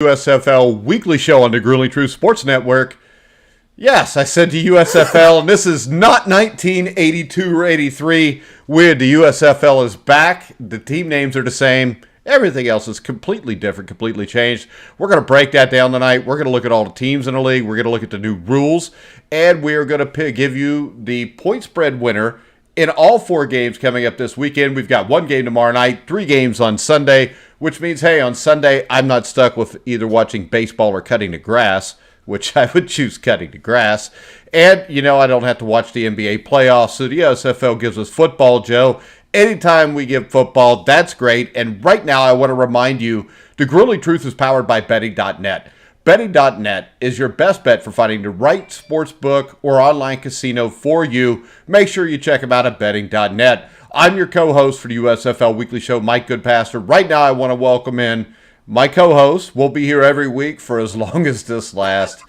USFL weekly show on the Grueling Truth Sports Network. Yes, I said to USFL, and this is not 1982 or 83. Weird, the USFL is back. The team names are the same. Everything else is completely different, completely changed. We're going to break that down tonight. We're going to look at all the teams in the league. We're going to look at the new rules. And we are going to give you the point spread winner in all four games coming up this weekend. We've got one game tomorrow night, 3 games on Sunday, which means, hey, on Sunday, I'm not stuck with either watching baseball or cutting the grass, which I would choose cutting the grass. And, I don't have to watch the NBA playoffs, so the USFL gives us football, Joe. Anytime we give football, that's great. And right now, I want to remind you, the Grueling Truth is powered by betting.net. Betting.net is your best bet for finding the right sports book or online casino for you. Make sure you check them out at betting.net. I'm your co-host for the USFL Weekly Show, Mike Goodpaster. Right now, I want to welcome in my co-host. We'll be here every week for as long as this lasts.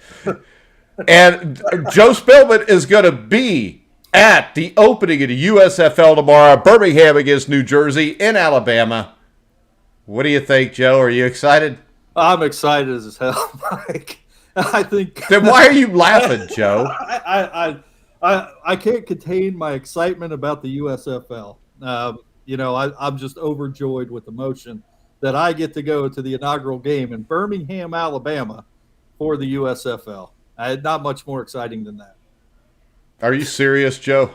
And Joe Spilman is going to be at the opening of the USFL tomorrow, Birmingham against New Jersey in Alabama. What do you think, Joe? Are you excited? I'm excited as hell, Mike. I think. Then why are you laughing, Joe? I can't contain my excitement about the USFL. I'm just overjoyed with emotion that I get to go to the inaugural game in Birmingham, Alabama, for the USFL. Not much more exciting than that. Are you serious, Joe?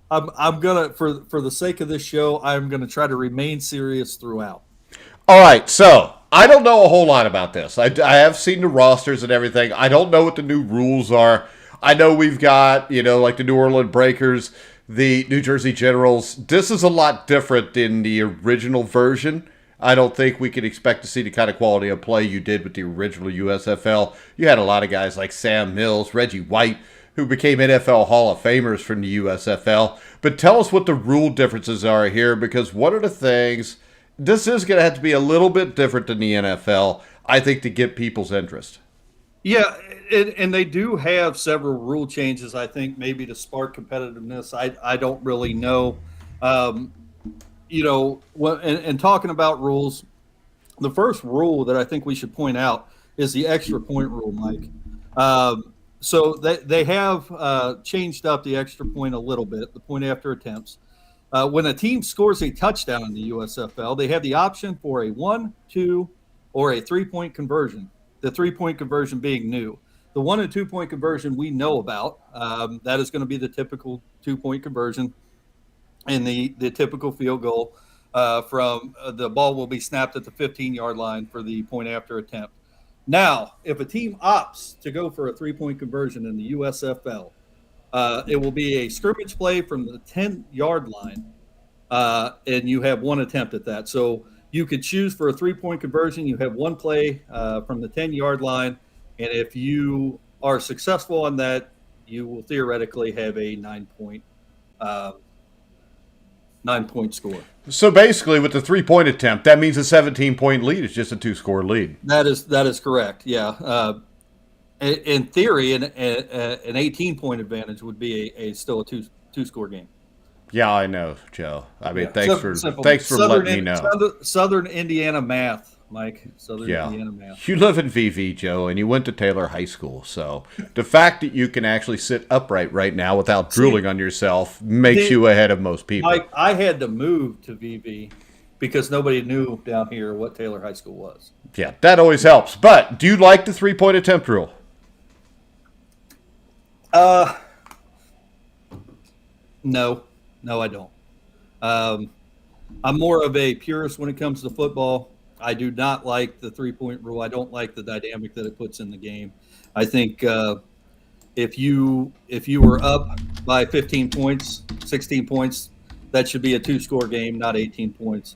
I'm gonna, for the sake of this show, I'm gonna try to remain serious throughout. All right, so I don't know a whole lot about this. I have seen the rosters and everything. I don't know what the new rules are. I know we've got, like the New Orleans Breakers, the New Jersey Generals. This is a lot different than the original version. I don't think we could expect to see the kind of quality of play you did with the original USFL. You had a lot of guys like Sam Mills, Reggie White, who became NFL Hall of Famers from the USFL. But tell us what the rule differences are here, because one of the things, this is going to have to be a little bit different than the NFL, I think, to get people's interest. Yeah, and they do have several rule changes, I think, maybe to spark competitiveness. I don't really know. And talking about rules, the first rule that I think we should point out is the extra point rule, Mike. So they have changed up the extra point a little bit, the point after attempts. When a team scores a touchdown in the USFL, they have the option for a 1, 2, or a 3-point conversion. The 3-point conversion being new. The 1 and 2-point conversion we know about. That is going to be the typical 2-point conversion, and the typical field goal from the ball will be snapped at the 15-yard line for the point after attempt. Now, if a team opts to go for a 3-point conversion in the USFL, it will be a scrimmage play from the 10-yard line, and you have one attempt at that. So you could choose for a 3-point conversion. You have one play from the 10-yard line, and if you are successful on that, you will theoretically have a 9-point score. So basically, with the 3-point attempt, that means a 17-point lead is just a 2-score lead. That is correct. Yeah. In theory, an 18-point advantage would be still a two-score game. Yeah, I know, Joe. I mean, thanks for letting me know. Southern Indiana math, Mike. Indiana math. You live in VV, Joe, and you went to Taylor High School. So the fact that you can actually sit upright right now without drooling on yourself makes you ahead of most people. Mike, I had to move to VV because nobody knew down here what Taylor High School was. Yeah, that always helps. But do you like the 3-point attempt rule? No, I don't. I'm more of a purist when it comes to football. I do not like the 3-point rule. I don't like the dynamic that it puts in the game. I think if you were up by 15 points, 16 points, that should be a 2-score game, not 18 points.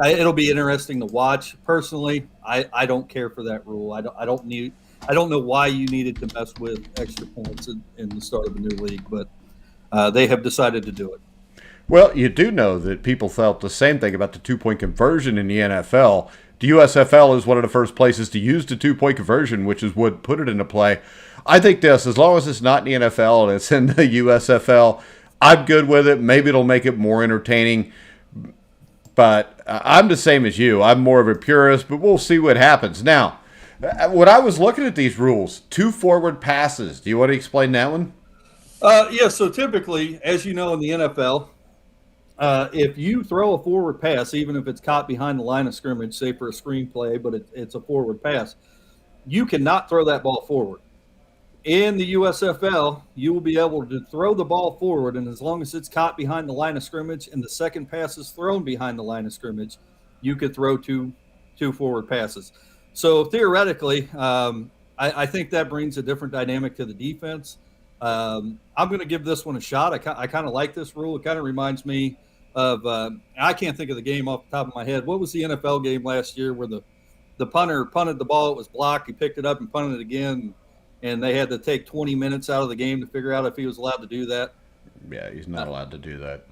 It'll be interesting to watch. Personally, I don't care for that rule. I don't know why you needed to mess with extra points in the start of the new league, but they have decided to do it. Well, you do know that people felt the same thing about the 2-point conversion in the NFL. The USFL is one of the first places to use the 2-point conversion, which is what put it into play. I think as long as it's not in the NFL and it's in the USFL, I'm good with it. Maybe it'll make it more entertaining. But I'm the same as you. I'm more of a purist, but we'll see what happens. Now, when I was looking at these rules, 2 forward passes. Do you want to explain that one? Yeah, so typically, as you know in the NFL, if you throw a forward pass, even if it's caught behind the line of scrimmage, say for a screenplay, but it's a forward pass, you cannot throw that ball forward. In the USFL, you will be able to throw the ball forward, and as long as it's caught behind the line of scrimmage and the second pass is thrown behind the line of scrimmage, you could throw two forward passes. So theoretically, I think that brings a different dynamic to the defense. I'm going to give this one a shot. I kind of like this rule. It kind of reminds me of I can't think of the game off the top of my head. What was the NFL game last year where the punter punted the ball, it was blocked, he picked it up and punted it again, and they had to take 20 minutes out of the game to figure out if he was allowed to do that? Yeah, he's not allowed to do that.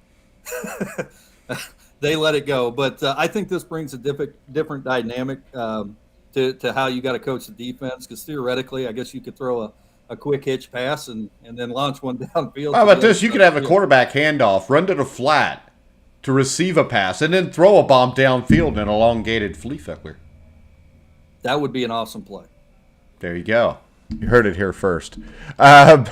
They let it go. But I think this brings a different dynamic to how you got to coach the defense, because theoretically, I guess you could throw a quick hitch pass and then launch one downfield. How about this? You could have a quarterback handoff, run to the flat to receive a pass, and then throw a bomb downfield in an elongated flea flicker. That would be an awesome play. There you go. You heard it here first. All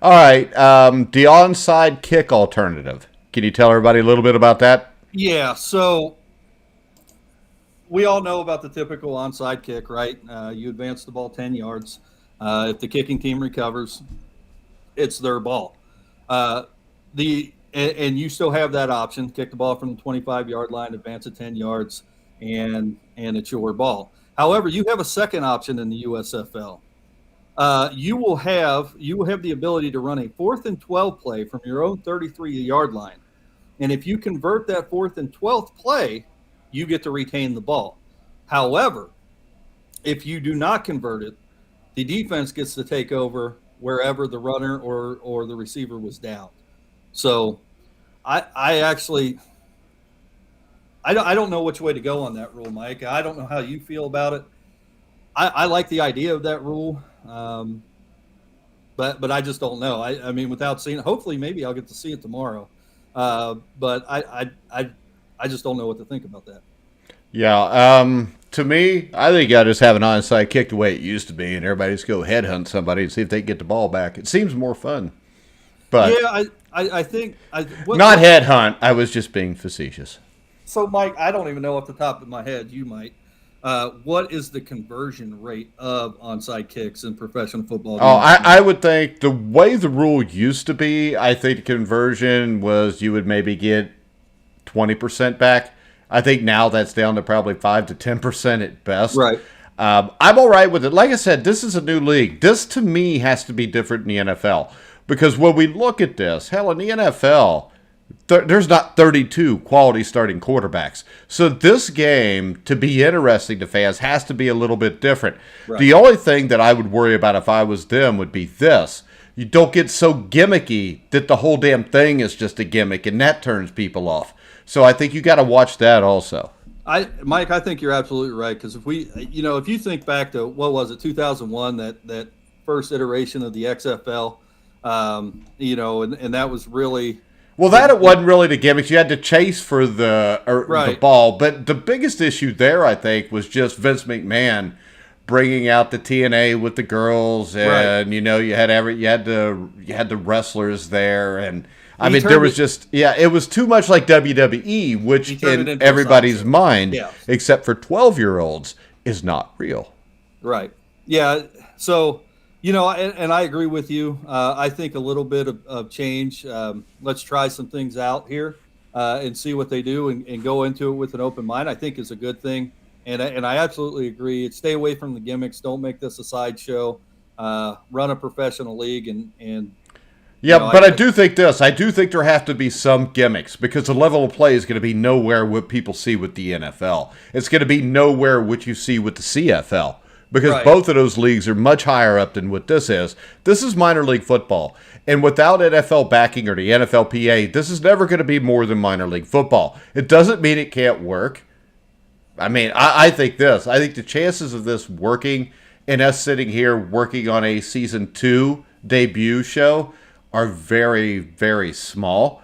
right. The onside kick alternative. Can you tell everybody a little bit about that? Yeah. So we all know about the typical onside kick, right? You advance the ball 10 yards. If the kicking team recovers, it's their ball. And you still have that option: kick the ball from the 25-yard line, advance it 10 yards, and it's your ball. However, you have a second option in the USFL. You will have the ability to run a 4th and 12 play from your own 33-yard line, and if you convert that 4th and 12th play, you get to retain the ball. However, if you do not convert it, the defense gets to take over wherever the runner or the receiver was down. So I don't know which way to go on that rule, Mike. I don't know how you feel about it. I like the idea of that rule, but I just don't know. I mean, without seeing it, hopefully maybe I'll get to see it tomorrow. But I just don't know what to think about that. Yeah. To me, I think I just have an onside kick the way it used to be, and everybody just go headhunt somebody and see if they can get the ball back. It seems more fun. But yeah, I think not headhunt. I was just being facetious. So, Mike, I don't even know off the top of my head. You might. What is the conversion rate of onside kicks in professional football? Oh, I would think the way the rule used to be, I think the conversion was you would maybe get 20% back. I think now that's down to probably 5 to 10% at best. Right. I'm all right with it. Like I said, this is a new league. This, to me, has to be different in the NFL. Because when we look at this, hell, in the NFL, there's not 32 quality starting quarterbacks. So this game, to be interesting to fans, has to be a little bit different. Right. The only thing that I would worry about if I was them would be this. You don't get so gimmicky that the whole damn thing is just a gimmick, and that turns people off. So I think you got to watch that also. Mike, I think you're absolutely right, because if you think back to, what was it, 2001, that first iteration of the XFL, and that was really... Well, it wasn't really the gimmicks. You had to chase for the ball. But the biggest issue there, I think, was just Vince McMahon bringing out the TNA with the girls, and you had the wrestlers there, and I mean there was it was too much like WWE, which in everybody's mind, except for 12-year-olds, is not real. Right. Yeah. So. And I agree with you. I think a little bit of change. Let's try some things out here and see what they do and go into it with an open mind, I think is a good thing. And I absolutely agree. Stay away from the gimmicks. Don't make this a sideshow. Run a professional league. But I do think this. I do think there have to be some gimmicks, because the level of play is going to be nowhere what people see with the NFL. It's going to be nowhere what you see with the CFL. Because both of those leagues are much higher up than what this is. This is minor league football. And without NFL backing or the NFLPA, this is never going to be more than minor league football. It doesn't mean it can't work. I mean, I think this. I think the chances of this working and us sitting here working on a Season 2 debut show are very, very small.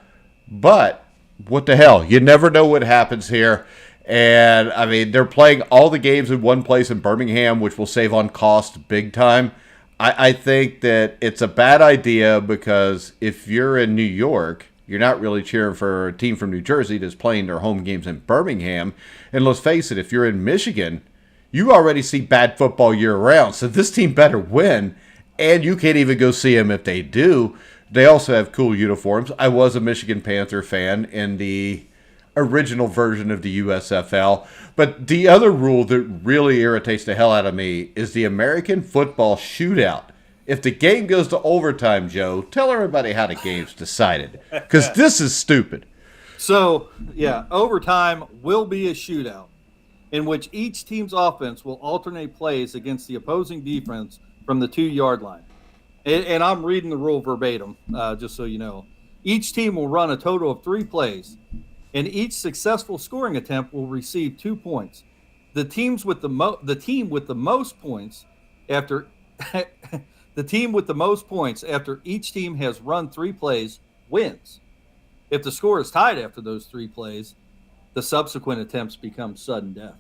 But what the hell? You never know what happens here. And, I mean, they're playing all the games in one place in Birmingham, which will save on cost big time. I think that it's a bad idea because if you're in New York, you're not really cheering for a team from New Jersey that's playing their home games in Birmingham. And let's face it, if you're in Michigan, you already see bad football year-round. So this team better win, and you can't even go see them if they do. They also have cool uniforms. I was a Michigan Panther fan in the original version of the USFL. But the other rule that really irritates the hell out of me is the American football shootout. If the game goes to overtime, Joe, tell everybody how the game's decided. Because this is stupid. So, yeah, overtime will be a shootout in which each team's offense will alternate plays against the opposing defense from the 2-yard line. And I'm reading the rule verbatim, just so you know. Each team will run a total of 3 plays, and each successful scoring attempt will receive 2 points. The team with the most points after each team has run 3 plays wins. If the score is tied after those 3 plays, the subsequent attempts become sudden death.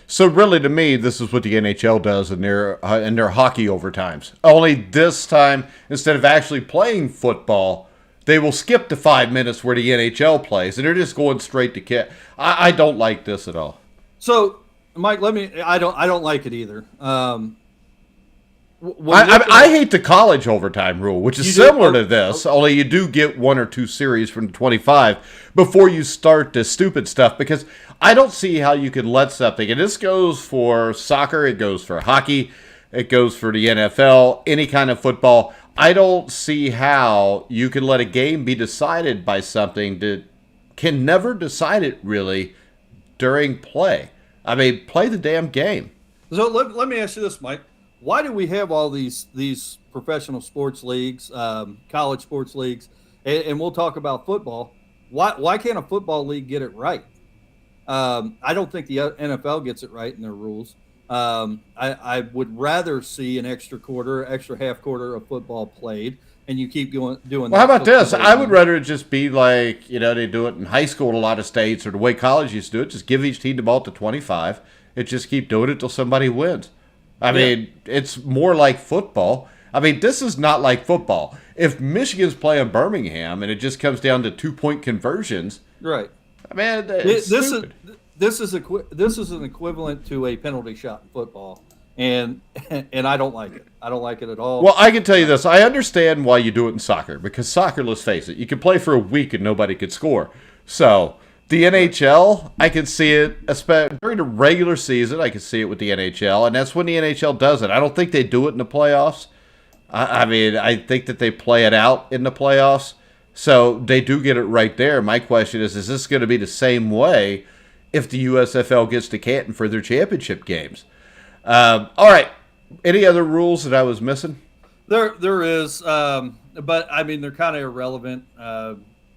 So really, to me, this is what the NHL does in their hockey overtimes. Only this time, instead of actually playing football, they will skip the 5 minutes where the NHL plays, and they're just going straight to kick. I don't like this at all. So, Mike, I don't like it either. I hate the college overtime rule, which is similar to this, only you do get 1 or 2 series from the 25 before you start the stupid stuff, because I don't see how you can let something, and this goes for soccer, it goes for hockey, it goes for the NFL, any kind of football. I don't see how you can let a game be decided by something that can never decide it, really, during play. I mean, play the damn game. So let me ask you this, Mike. Why do we have all these professional sports leagues, college sports leagues, and we'll talk about football? Why can't a football league get it right? I don't think the NFL gets it right in their rules. I would rather see an extra half quarter of football played, and you keep doing that. Well, how about this? I would rather it just be like, they do it in high school in a lot of states, or the way college used to do it. Just give each team the ball to 25 and just keep doing it until somebody wins. I mean, it's more like football. I mean, this is not like football. If Michigan's playing Birmingham and it just comes down to 2-point conversions, right? I mean, it's stupid. This is an equivalent to a penalty shot in football, and I don't like it. I don't like it at all. Well, I can tell you this. I understand why you do it in soccer, because soccer, let's face it, you can play for a week and nobody could score. So the NHL, I can see it, especially during the regular season, I can see it with the NHL, and that's when the NHL does it. I don't think they do it in the playoffs. I mean, I think that they play it out in the playoffs, so they do get it right there. My question is this going to be the same way if the USFL gets to Canton for their championship games? All right. Any other rules that I was missing? There is, but I mean, they're kind of irrelevant.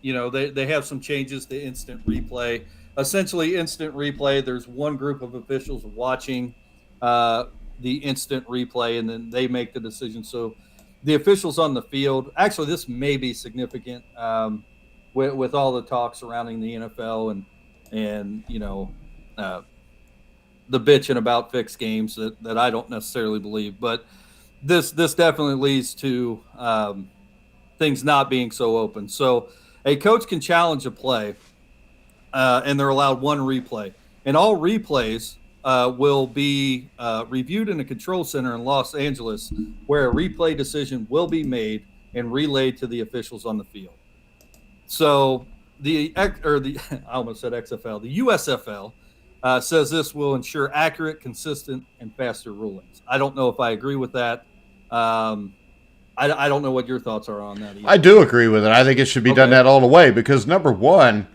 They have some changes to instant replay. Essentially, instant replay, there's one group of officials watching the instant replay, and then they make the decision. So the officials on the field, actually, this may be significant with all the talk surrounding the NFL and the bitching about fixed games that I don't necessarily believe. But this definitely leads to things not being so open. So a coach can challenge a play, and they're allowed 1 replay. And all replays will be reviewed in a control center in Los Angeles, where a replay decision will be made and relayed to the officials on the field. So I almost said XFL. The USFL says this will ensure accurate, consistent, and faster rulings. I don't know if I agree with that. I don't know what your thoughts are on that either. I do agree with it. I think it should be done that all the way, because number one,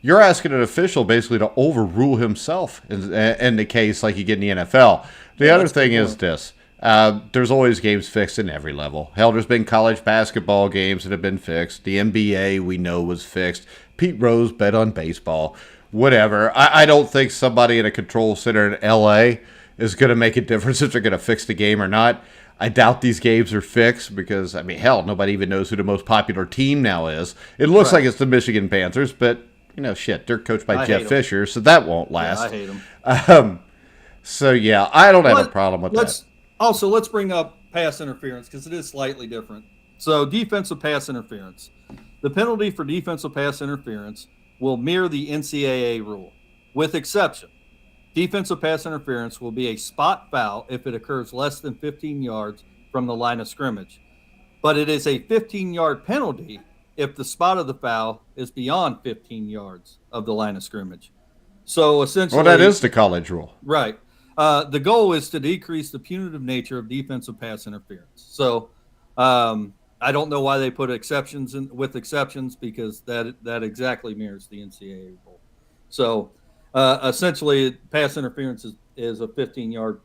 you're asking an official basically to overrule himself in the case like you get in the NFL. The other thing is this. There's always games fixed in every level. Hell, there's been college basketball games that have been fixed. The NBA, we know, was fixed. Pete Rose bet on baseball. Whatever. I don't think somebody in a control center in L.A. is going to make a difference if they're going to fix the game or not. I doubt these games are fixed because, hell, nobody even knows who the most popular team now is. It looks like it's the Michigan Panthers, but shit, they're coached by I Jeff hate 'em. Fisher, so that won't last. I hate them. So, yeah, I don't have a problem with that. Also, let's bring up pass interference because it is slightly different. So, defensive pass interference. The penalty for defensive pass interference will mirror the NCAA rule, with exception. Defensive pass interference will be a spot foul if it occurs less than 15 yards from the line of scrimmage. But it is a 15-yard penalty if the spot of the foul is beyond 15 yards of the line of scrimmage. So essentially... Well, that is the college rule. Right. The goal is to decrease the punitive nature of defensive pass interference. So I don't know why they put exceptions with exceptions because that exactly mirrors the NCAA rule. So essentially, pass interference is a 15-yard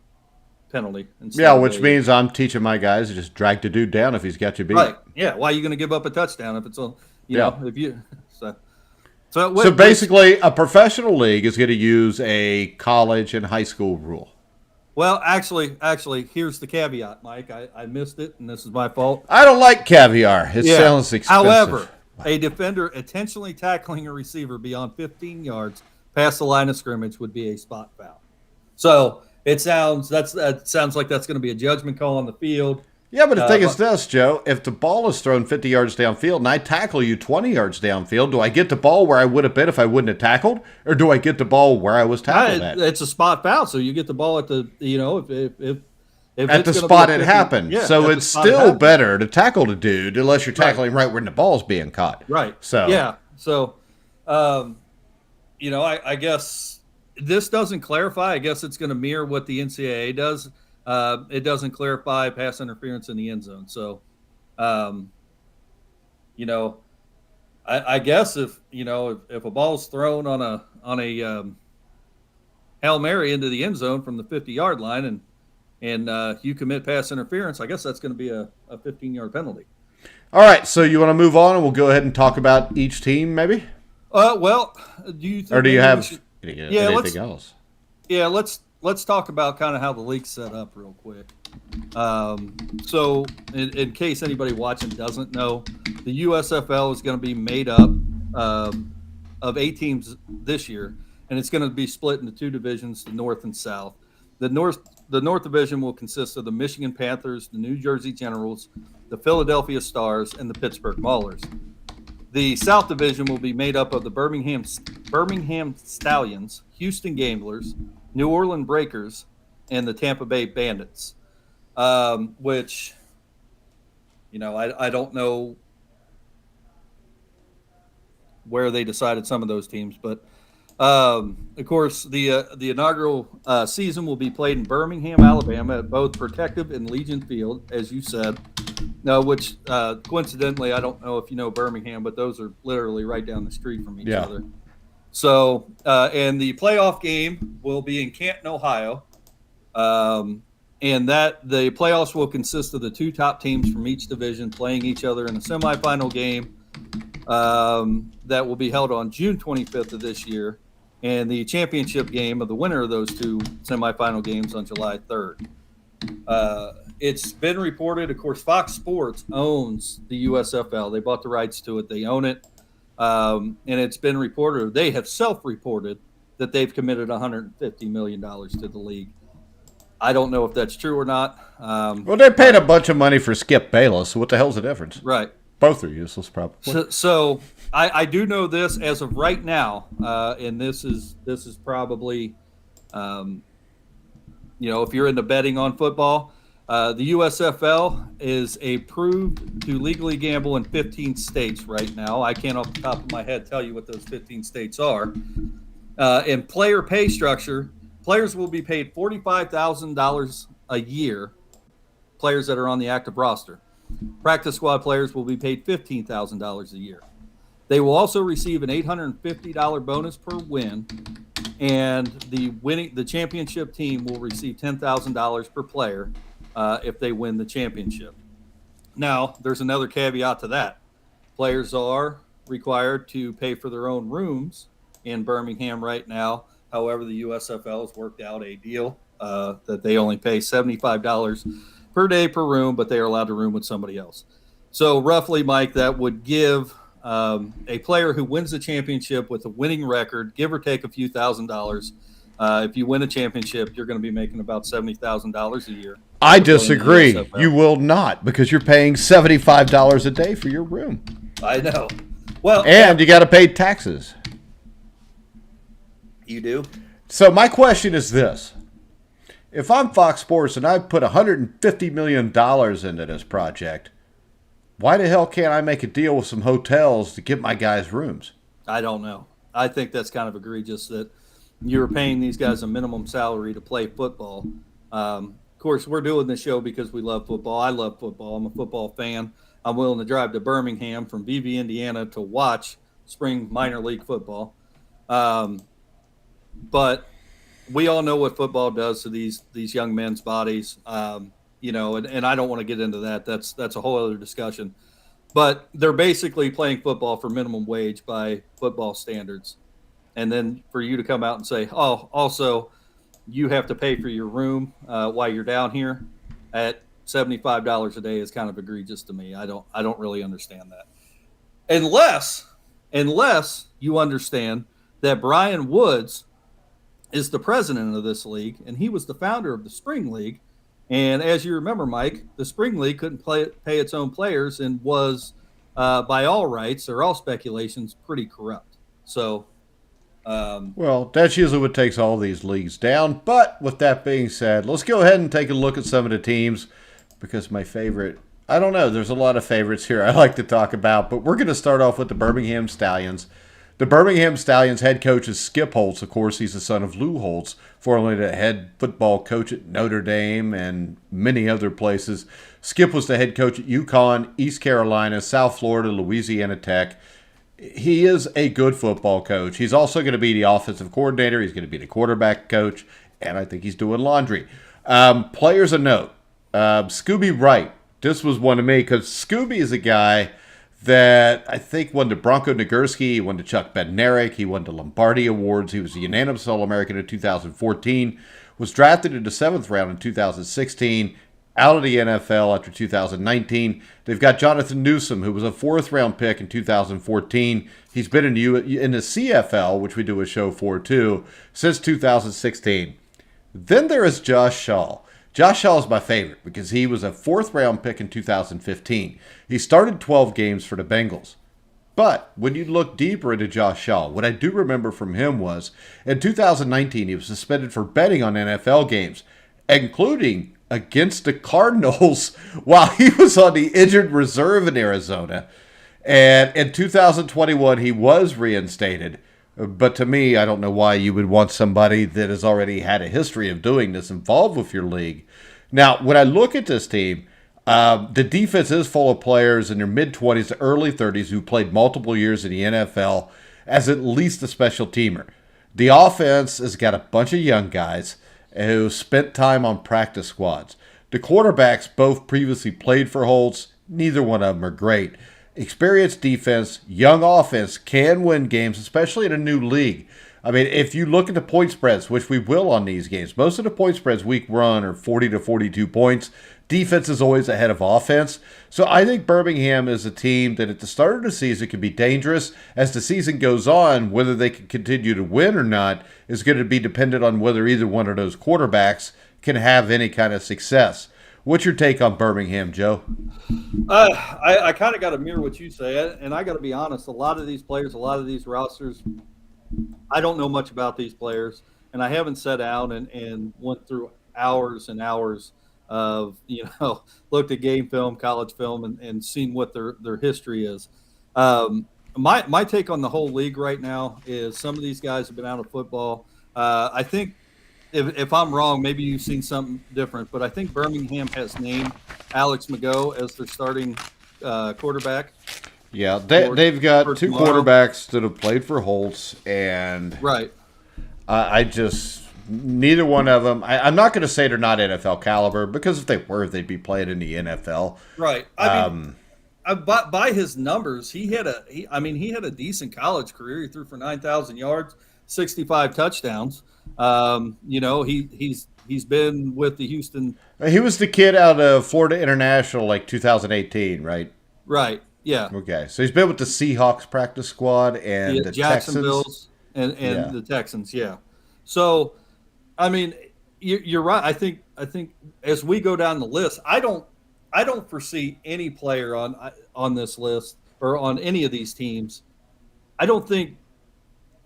penalty. Yeah, which means I'm teaching my guys to just drag the dude down if he's got you beat. Right. Yeah. Why are you going to give up a touchdown if it's a if you so basically, a professional league is going to use a college and high school rule. Well, actually, here's the caveat, Mike. I missed it, and this is my fault. I don't like caviar. It sounds expensive. However, a defender intentionally tackling a receiver beyond 15 yards past the line of scrimmage would be a spot foul. So that sounds like that's going to be a judgment call on the field. Yeah, but the thing is this, Joe. If the ball is thrown 50 yards downfield and I tackle you 20 yards downfield, do I get the ball where I would have been if I wouldn't have tackled? Or do I get the ball where I was tackled at? It's a spot foul, so you get the ball at the, if at the spot it happened. Yeah, so it's still better to tackle the dude unless you're tackling right when the ball's being caught. Right. So yeah. So, I guess this doesn't clarify. I guess it's going to mirror what the NCAA does. It doesn't clarify pass interference in the end zone. So, I guess if a ball's thrown on a Hail Mary into the end zone from the 50-yard line and you commit pass interference, I guess that's going to be a 15-yard penalty. All right, so you want to move on and we'll go ahead and talk about each team maybe? Well, do you think or do you have anything else? Yeah, let's talk about kind of how the league's set up real quick. So in case anybody watching doesn't know, the USFL is going to be made up of 8 teams this year, and it's going to be split into 2 divisions, the North and South. The North Division will consist of the Michigan Panthers, the New Jersey Generals, the Philadelphia Stars, and the Pittsburgh Maulers. The South Division will be made up of the Birmingham Stallions, Houston Gamblers, New Orleans Breakers, and the Tampa Bay Bandits, which, I don't know where they decided some of those teams, but of course the inaugural season will be played in Birmingham, Alabama, at both Protective and Legion Field, as you said. Which coincidentally, I don't know if you know Birmingham, but those are literally right down the street from each other. So, and the playoff game will be in Canton, Ohio, and that the playoffs will consist of the 2 top teams from each division playing each other in a semifinal game that will be held on June 25th of this year, and the championship game of the winner of those 2 semifinal games on July 3rd. It's been reported, of course, Fox Sports owns the USFL. They bought the rights to it. They own it. And it's been reported, they have self-reported that they've committed $150 million to the league. I don't know if that's true or not. Well, they paid a bunch of money for Skip Bayless. So what the hell's the difference? Right. Both are useless, probably. So I do know this as of right now, and this is probably, if you're into betting on football, the USFL is approved to legally gamble in 15 states right now. I can't off the top of my head tell you what those 15 states are. In player pay structure, players will be paid $45,000 a year, players that are on the active roster. Practice squad players will be paid $15,000 a year. They will also receive an $850 bonus per win, and the championship team will receive $10,000 per player if they win the championship. Now, there's another caveat to that. Players are required to pay for their own rooms in Birmingham right now. However, the USFL has worked out a deal that they only pay $75 per day per room, but they are allowed to room with somebody else. So roughly, Mike, that would give a player who wins the championship with a winning record, give or take a few $1,000s. If you win a championship, you're going to be making about $70,000 a year. I disagree. You will not, because you're paying $75 a day for your room. I know. Well, and you got to pay taxes. You do? So my question is this. If I'm Fox Sports and I put $150 million into this project, why the hell can't I make a deal with some hotels to get my guys rooms? I don't know. I think that's kind of egregious that you're paying these guys a minimum salary to play football. Of course, we're doing this show because we love football. I love football. I'm a football fan. I'm willing to drive to Birmingham from Beebe, Indiana to watch spring minor league football. But we all know what football does to these young men's bodies, and I don't want to get into that. That's a whole other discussion. But they're basically playing football for minimum wage by football standards. And then for you to come out and say, oh, also you have to pay for your room while you're down here at $75 a day is kind of egregious to me. I don't really understand that. Unless you understand that Brian Woods is the president of this league, and he was the founder of the Spring League. And as you remember, Mike, the Spring League couldn't pay its own players and was, by all rights or all speculations, pretty corrupt. So, well, that's usually what takes all these leagues down. But with that being said, let's go ahead and take a look at some of the teams, because my favorite, I don't know, there's a lot of favorites here I like to talk about, but we're going to start off with the Birmingham Stallions. The Birmingham Stallions head coach is Skip Holtz. Of course, he's the son of Lou Holtz, formerly the head football coach at Notre Dame and many other places. Skip was the head coach at UConn, East Carolina, South Florida, Louisiana Tech. He is a good football coach. He's also going to be the offensive coordinator. He's going to be the quarterback coach, and I think he's doing laundry. Players of note, Scooby Wright. This was one of me, because Scooby is a guy that I think won the Bronco Nagurski, he won the Chuck Bednarik, he won the Lombardi Awards, he was a unanimous All-American in 2014, was drafted in the 7th round in 2016, out of the NFL after 2019. They've got Jonathan Newsom, who was a 4th-round pick in 2014. He's been in the CFL, which we do a show for too, since 2016. Then there is Josh Shaw. Josh Shaw is my favorite because he was a 4th-round pick in 2015. He started 12 games for the Bengals. But when you look deeper into Josh Shaw, what I do remember from him was in 2019 he was suspended for betting on NFL games, including against the Cardinals while he was on the injured reserve in Arizona. And in 2021 he was reinstated. But to me, I don't know why you would want somebody that has already had a history of doing this involved with your league. Now, when I look at this team, the defense is full of players in their mid-20s to early 30s who played multiple years in the NFL as at least a special teamer. The offense has got a bunch of young guys who spent time on practice squads. The quarterbacks both previously played for Holtz. Neither one of them are great. Experienced defense, young offense can win games, especially in a new league. I mean, if you look at the point spreads, which we will on these games, most of the point spreads week one are 40 to 42 points. Defense is always ahead of offense. So I think Birmingham is a team that at the start of the season can be dangerous. As the season goes on, whether they can continue to win or not is going to be dependent on whether either one of those quarterbacks can have any kind of success. What's your take on Birmingham, Joe? I kind of got to mirror what you say, and I got to be honest. A lot of these players, a lot of these rosters, I don't know much about these players, and I haven't sat down and went through hours and hours of, looked at game film, college film, and seen what their history is. My take on the whole league right now is some of these guys have been out of football. I think, if I'm wrong, maybe you've seen something different, but I think Birmingham has named Alex Mago as their starting quarterback. Yeah, they've got two quarterbacks that have played for Holtz, and right. Neither one of them. I'm not going to say they're not NFL caliber, because if they were, they'd be playing in the NFL. Right. I mean, by his numbers, he had a decent college career. He threw for 9,000 yards, 65 touchdowns. He's been with the Houston. He was the kid out of Florida International, like 2018, right? Right. Yeah. Okay, so he's been with the Seahawks practice squad and the Texans. Jacksonville's and Yeah. the Texans. Yeah. So, I mean, you're right. I think as we go down the list, I don't foresee any player on this list or on any of these teams. I don't think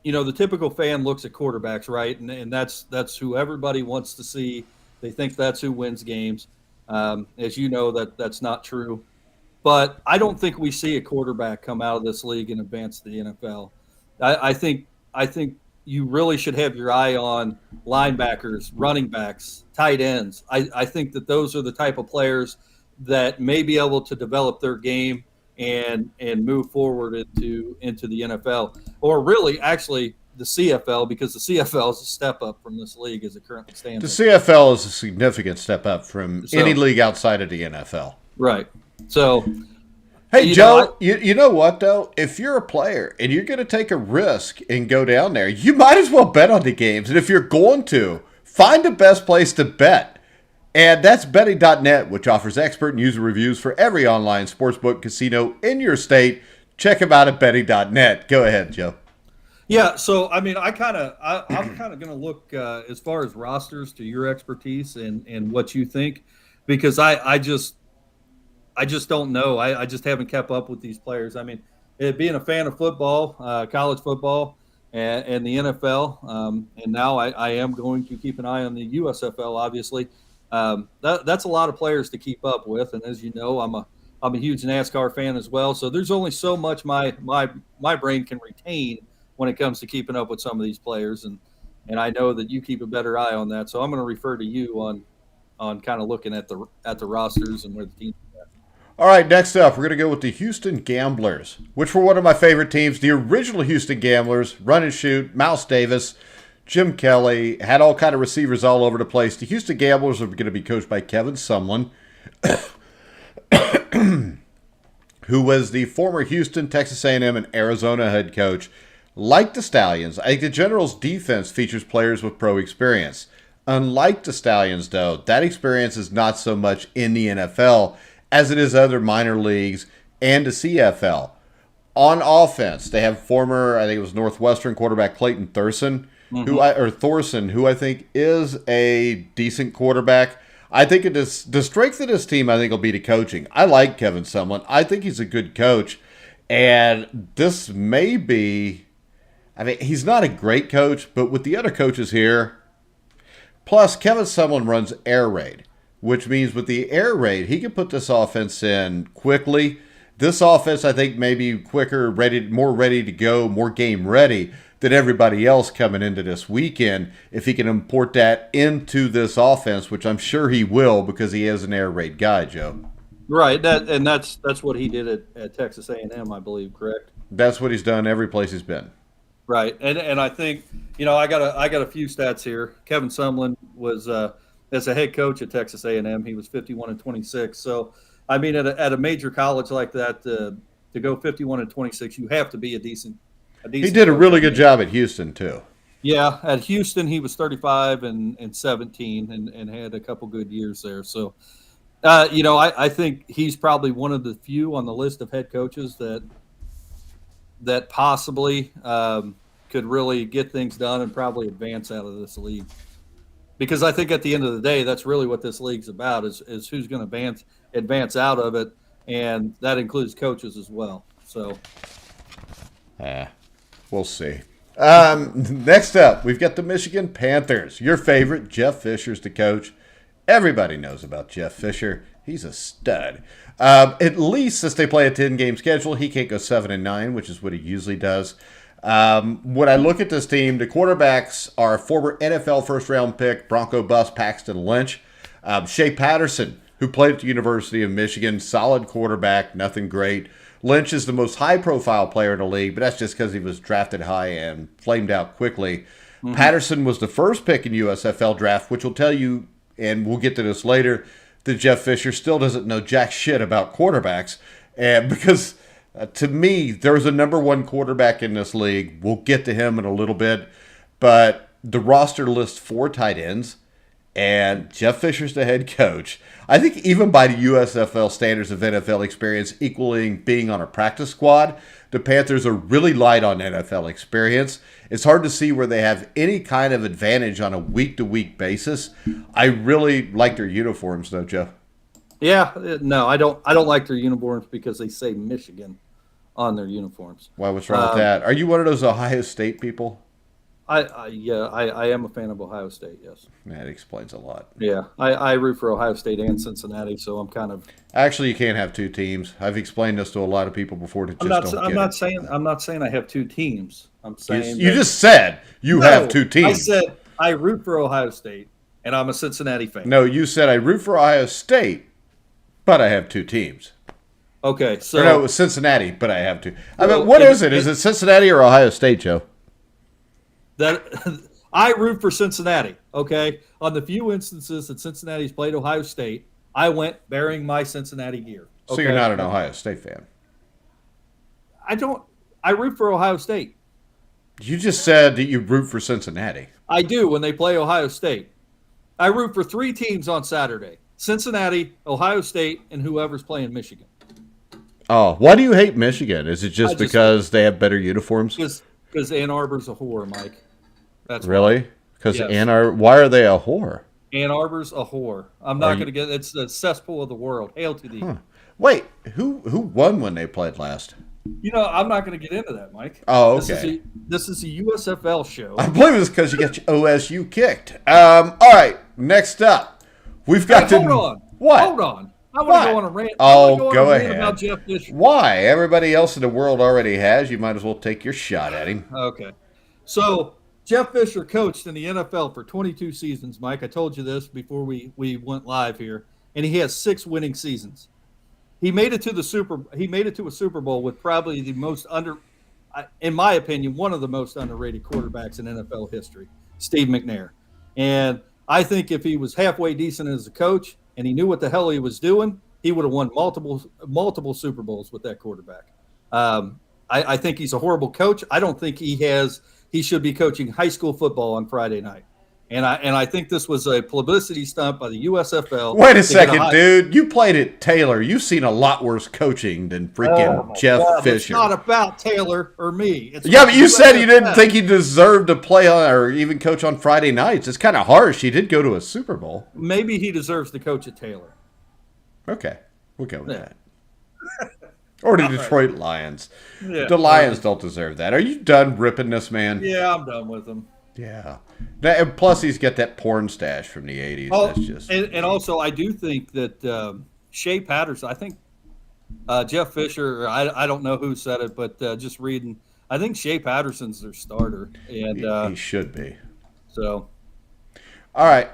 the typical fan looks at quarterbacks, right, and that's who everybody wants to see. They think that's who wins games. As you know, that's not true. But I don't think we see a quarterback come out of this league and advance to the NFL. I think you really should have your eye on linebackers, running backs, tight ends. I think that those are the type of players that may be able to develop their game and move forward into the NFL, or really actually the CFL, because the CFL is a step up from this league as it currently stands. The CFL is a significant step up from any league outside of the NFL. Right. So, hey, Joe, you know what, though? If you're a player and you're going to take a risk and go down there, you might as well bet on the games. And if you're going to, find the best place to bet. And that's betting.net, which offers expert and user reviews for every online sportsbook casino in your state. Check them out at betting.net. Go ahead, Joe. Yeah, so I mean, I'm kind of going to look as far as rosters to your expertise and what you think, because I just don't know. I just haven't kept up with these players. I mean, being a fan of football, college football, and the NFL, and now I am going to keep an eye on the USFL, obviously. That's a lot of players to keep up with, and as you know, I'm a huge NASCAR fan as well. So there's only so much my brain can retain when it comes to keeping up with some of these players, and I know that you keep a better eye on that. So I'm going to refer to you on kind of looking at the rosters and where the teams are at. All right, next up, we're going to go with the Houston Gamblers, which were one of my favorite teams. The original Houston Gamblers, run and shoot, Mouse Davis, Jim Kelly, had all kind of receivers all over the place. The Houston Gamblers are going to be coached by Kevin Sumlin, who was the former Houston, Texas A&M, and Arizona head coach. Like the Stallions, I think the Generals' defense features players with pro experience. Unlike the Stallions, though, that experience is not so much in the NFL as it is other minor leagues and the CFL. On offense, they have former, I think it was Northwestern quarterback Clayton Thorson, who I think is a decent quarterback. I think the strength of this team, I think, will be the coaching. I like Kevin Sumlin. I think he's a good coach. And this may be, I mean, he's not a great coach, but with the other coaches here, plus Kevin Sumlin runs air raid, which means with the air raid, he can put this offense in quickly. This offense, I think, may be quicker, more ready to go, more game ready than everybody else coming into this weekend, if he can import that into this offense, which I'm sure he will, because he is an air raid guy, Joe. Right, that's what he did at Texas A&M, I believe, correct? That's what he's done every place he's been. Right, and I think I got a few stats here. Kevin Sumlin was as a head coach at Texas A&M, he was 51-26. So I mean, at a major college like that, to go 51-26, you have to be a decent. He did a really good job at Houston too. Yeah, at Houston he was 35-17 and had a couple good years there. So, I think he's probably one of the few on the list of head coaches that possibly could really get things done and probably advance out of this league. Because I think at the end of the day, that's really what this league's about is who's going to advance out of it, and that includes coaches as well. So, we'll see. Next up, we've got the Michigan Panthers. Your favorite, Jeff Fisher's the coach. Everybody knows about Jeff Fisher. He's a stud. At least since they play a 10-game schedule, he can't go 7-9, which is what he usually does. When I look at this team, the quarterbacks are former NFL first-round pick Bronco bust Paxton Lynch. Shea Patterson, who played at the University of Michigan, solid quarterback, nothing great. Lynch is the most high-profile player in the league, but that's just because he was drafted high and flamed out quickly. Mm-hmm. Patterson was the first pick in USFL draft, which will tell you, and we'll get to this later, that Jeff Fisher still doesn't know jack shit about quarterbacks. And because to me, there's a number one quarterback in this league. We'll get to him in a little bit. But the roster lists 4 tight ends, and Jeff Fisher's the head coach. I think even by the USFL standards of NFL experience equaling being on a practice squad, the Panthers are really light on NFL experience. It's hard to see where they have any kind of advantage on a week-to-week basis. I really like their uniforms, though, Joe. Yeah, no, I don't like their uniforms because they say Michigan on their uniforms. Why, what's wrong with that? Are you one of those Ohio State people? I am a fan of Ohio State, yes. That explains a lot. Yeah, I root for Ohio State and Cincinnati, so I'm kind of. Actually, you can't have two teams. I've explained this to a lot of people before that just don't get it. I'm not saying I have two teams. I'm saying you just said you have two teams. I said I root for Ohio State, and I'm a Cincinnati fan. No, you said I root for Ohio State, but I have two teams. Okay, so no, it was Cincinnati, but I have two. I mean, what is it? Is it Cincinnati or Ohio State, Joe? That I root for Cincinnati. Okay, on the few instances that Cincinnati's played Ohio State, I went bearing my Cincinnati gear. Okay? So you're not an Ohio State fan? I root for Ohio State. You just said that you root for Cincinnati. I do when they play Ohio State. I root for three teams on Saturday: Cincinnati, Ohio State, and whoever's playing Michigan. Oh, why do you hate Michigan? Is it just because they have better uniforms? Because Ann Arbor's a whore, Mike. That's really? Because yes. Why are they a whore? Ann Arbor's a whore. I'm not going to get. It's the cesspool of the world. Hail to thee. Wait, who won when they played last? I'm not going to get into that, Mike. Oh, okay. This is a USFL show. I believe it's because you got your OSU kicked. All right, next up, we've got Hold on. What? Hold on. I want to go on a rant. Oh, go ahead. About Jeff Fisher. Why? Everybody else in the world already has. You might as well take your shot at him. Okay. So Jeff Fisher coached in the NFL for 22 seasons, Mike. I told you this before we went live here, and he has 6 winning seasons. He made it to a Super Bowl with probably the most in my opinion, one of the most underrated quarterbacks in NFL history, Steve McNair. And I think if he was halfway decent as a coach and he knew what the hell he was doing, he would have won multiple Super Bowls with that quarterback. I think he's a horrible coach. I don't think he should be coaching high school football on Friday night. And I think this was a publicity stunt by the USFL. Wait a second, dude. You played at Taylor. You've seen a lot worse coaching than freaking Jeff Fisher. It's not about Taylor or me. But you said you didn't think he deserved to play on or even coach on Friday nights. It's kind of harsh. He did go to a Super Bowl. Maybe he deserves to coach at Taylor. Okay. We'll go with that. Or the Detroit Lions. Yeah, the Lions don't deserve that. Are you done ripping this man? Yeah, I'm done with him. Yeah. And plus, he's got that porn stash from the 80s. Oh, that's just and also, I do think that Shea Patterson, I think Jeff Fisher, I don't know who said it, but just reading, I think Shea Patterson's their starter. And he should be. So. All right.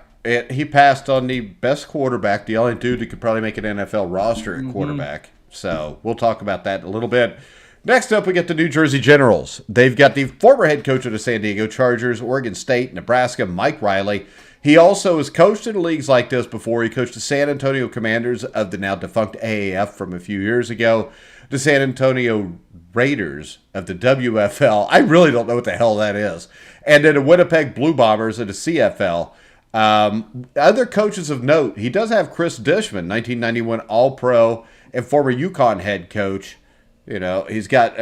He passed on the best quarterback, the only dude that could probably make an NFL roster at quarterback. So we'll talk about that in a little bit. Next up, we get the New Jersey Generals. They've got the former head coach of the San Diego Chargers, Oregon State, Nebraska, Mike Riley. He also has coached in leagues like this before. He coached the San Antonio Commanders of the now defunct AAF from a few years ago, the San Antonio Raiders of the WFL. I really don't know what the hell that is. And then the Winnipeg Blue Bombers of the CFL. Other coaches of note, he does have Chris Dishman, 1991 All-Pro and former UConn head coach. He's got,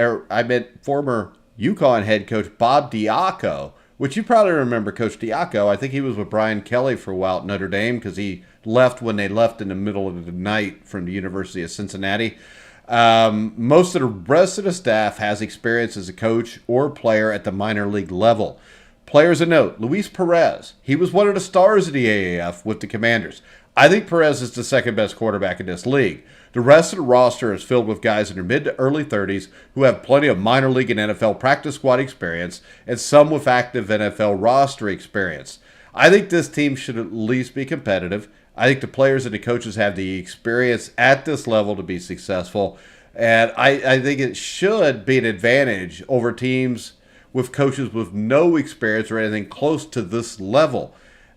former UConn head coach Bob Diaco, which you probably remember Coach Diaco. I think he was with Brian Kelly for a while at Notre Dame because he left when they left in the middle of the night from the University of Cincinnati. Most of the rest of the staff has experience as a coach or player at the minor league level. Players of note, Luis Perez. He was one of the stars of the AAF with the Commanders. I think Perez is the second best quarterback in this league. The rest of the roster is filled with guys in their mid to early 30s who have plenty of minor league and NFL practice squad experience and some with active NFL roster experience. I think this team should at least be competitive. I think the players and the coaches have the experience at this level to be successful. And I think it should be an advantage over teams with coaches with no experience or anything close to this level.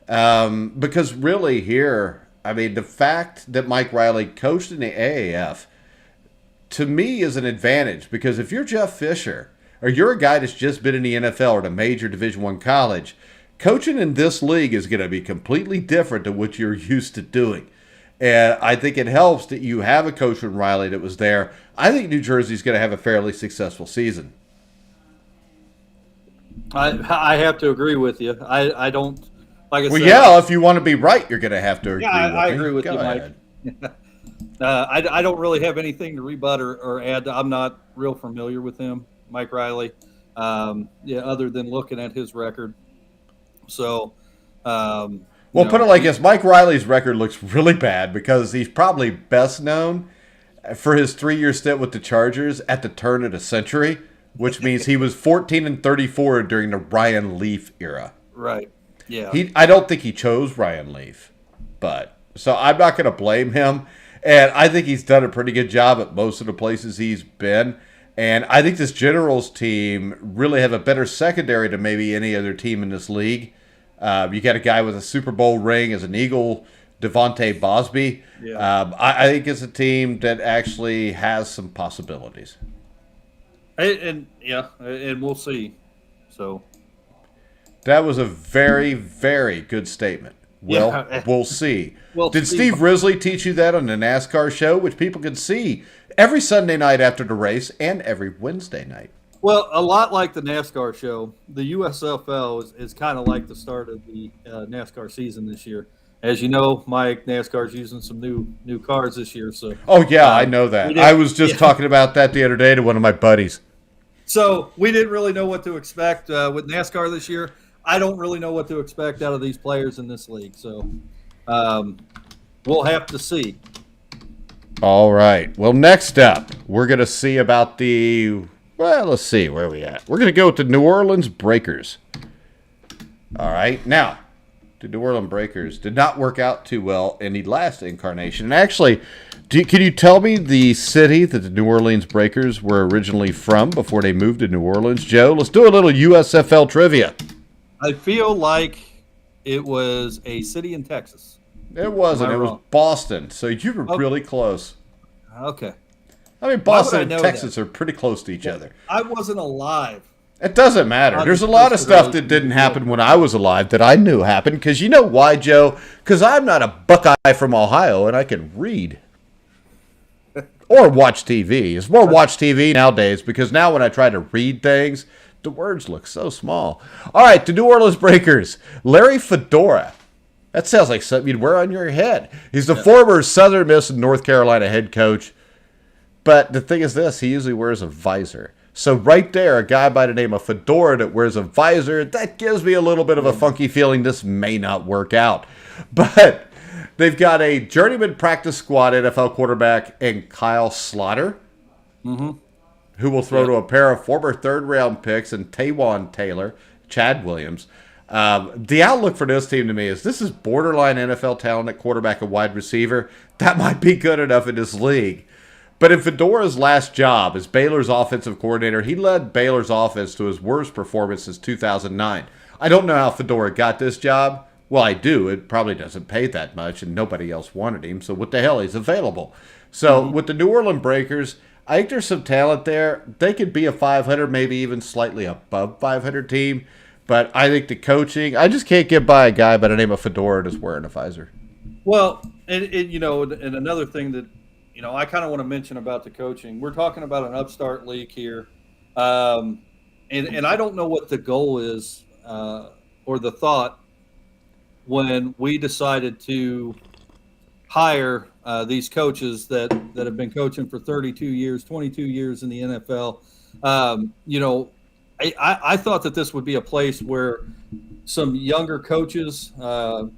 Because really here, the fact that Mike Riley coached in the AAF, to me, is an advantage. Because if you're Jeff Fisher, or you're a guy that's just been in the NFL or at a major Division I college, Coaching in this league is going to be completely different than what you're used to doing. And I think it helps that you have a coach from Riley that was there. I think New Jersey's going to have a fairly successful season. I have to agree with you. I don't, like I said. Well, yeah, if you want to be right, you're going to have to agree with me. I agree with Go you, ahead. Mike. I don't really have anything to rebut or add. I'm not real familiar with him, Mike Riley, other than looking at his record. So, well, put it like this. Mike Riley's record looks really bad because he's probably best known for his 3-year stint with the Chargers at the turn of the century, which means he was 14-34 during the Ryan Leaf era. Right. Yeah. I don't think he chose Ryan Leaf, but so I'm not going to blame him. And I think he's done a pretty good job at most of the places he's been. And I think this Generals team really have a better secondary than maybe any other team in this league. You got a guy with a Super Bowl ring as an Eagle, Devontae Bosby. Yeah. I think it's a team that actually has some possibilities. And we'll see. So that was a very, very good statement. Well, we'll see. Well, did Steve Risley teach you that on the NASCAR show, which people can see every Sunday night after the race and every Wednesday night? Well, a lot like the NASCAR show, the USFL is kind of like the start of the NASCAR season this year. As you know, Mike, NASCAR's using some new cars this year. So, I know that. I was just talking about that the other day to one of my buddies. So we didn't really know what to expect with NASCAR this year. I don't really know what to expect out of these players in this league. So we'll have to see. All right. Well, next up, we're going to see about let's see where we at. We're going to go with the New Orleans Breakers. All right. Now, the New Orleans Breakers did not work out too well in the last incarnation. And actually, can you tell me the city that the New Orleans Breakers were originally from before they moved to New Orleans? Joe, let's do a little USFL trivia. I feel like it was a city in Texas. It wasn't. It was Boston. So you were really close. Okay. I mean, Boston and Texas are pretty close to each other. I wasn't alive. It doesn't matter. There's a lot of stuff that didn't happen when I was alive that I knew happened. Because you know why, Joe? Because I'm not a Buckeye from Ohio and I can read. Or watch TV. It's more watch TV nowadays because now when I try to read things, the words look so small. All right, the New Orleans Breakers. Larry Fedora. That sounds like something you'd wear on your head. He's the former Southern Miss and North Carolina head coach. But the thing is this, he usually wears a visor. So right there, a guy by the name of Fedora that wears a visor, that gives me a little bit of a funky feeling this may not work out. But they've got a journeyman practice squad NFL quarterback in Kyle Slaughter, who will throw to a pair of former third-round picks in Taywan Taylor, Chad Williams. The outlook for this team to me is this is borderline NFL talent at quarterback and wide receiver. That might be good enough in this league. But in Fedora's last job as Baylor's offensive coordinator, he led Baylor's offense to his worst performance since 2009. I don't know how Fedora got this job. Well, I do. It probably doesn't pay that much, and nobody else wanted him. So what the hell? He's available. So with the New Orleans Breakers, I think there's some talent there. They could be a 500, maybe even slightly above 500 team. But I think the coaching, I just can't get by a guy by the name of Fedora that's wearing a visor. Well, and another thing that, I kind of want to mention about the coaching. We're talking about an upstart league here. And I don't know what the goal is or the thought when we decided to hire these coaches that have been coaching for 32 years, 22 years in the NFL. I thought that this would be a place where some younger coaches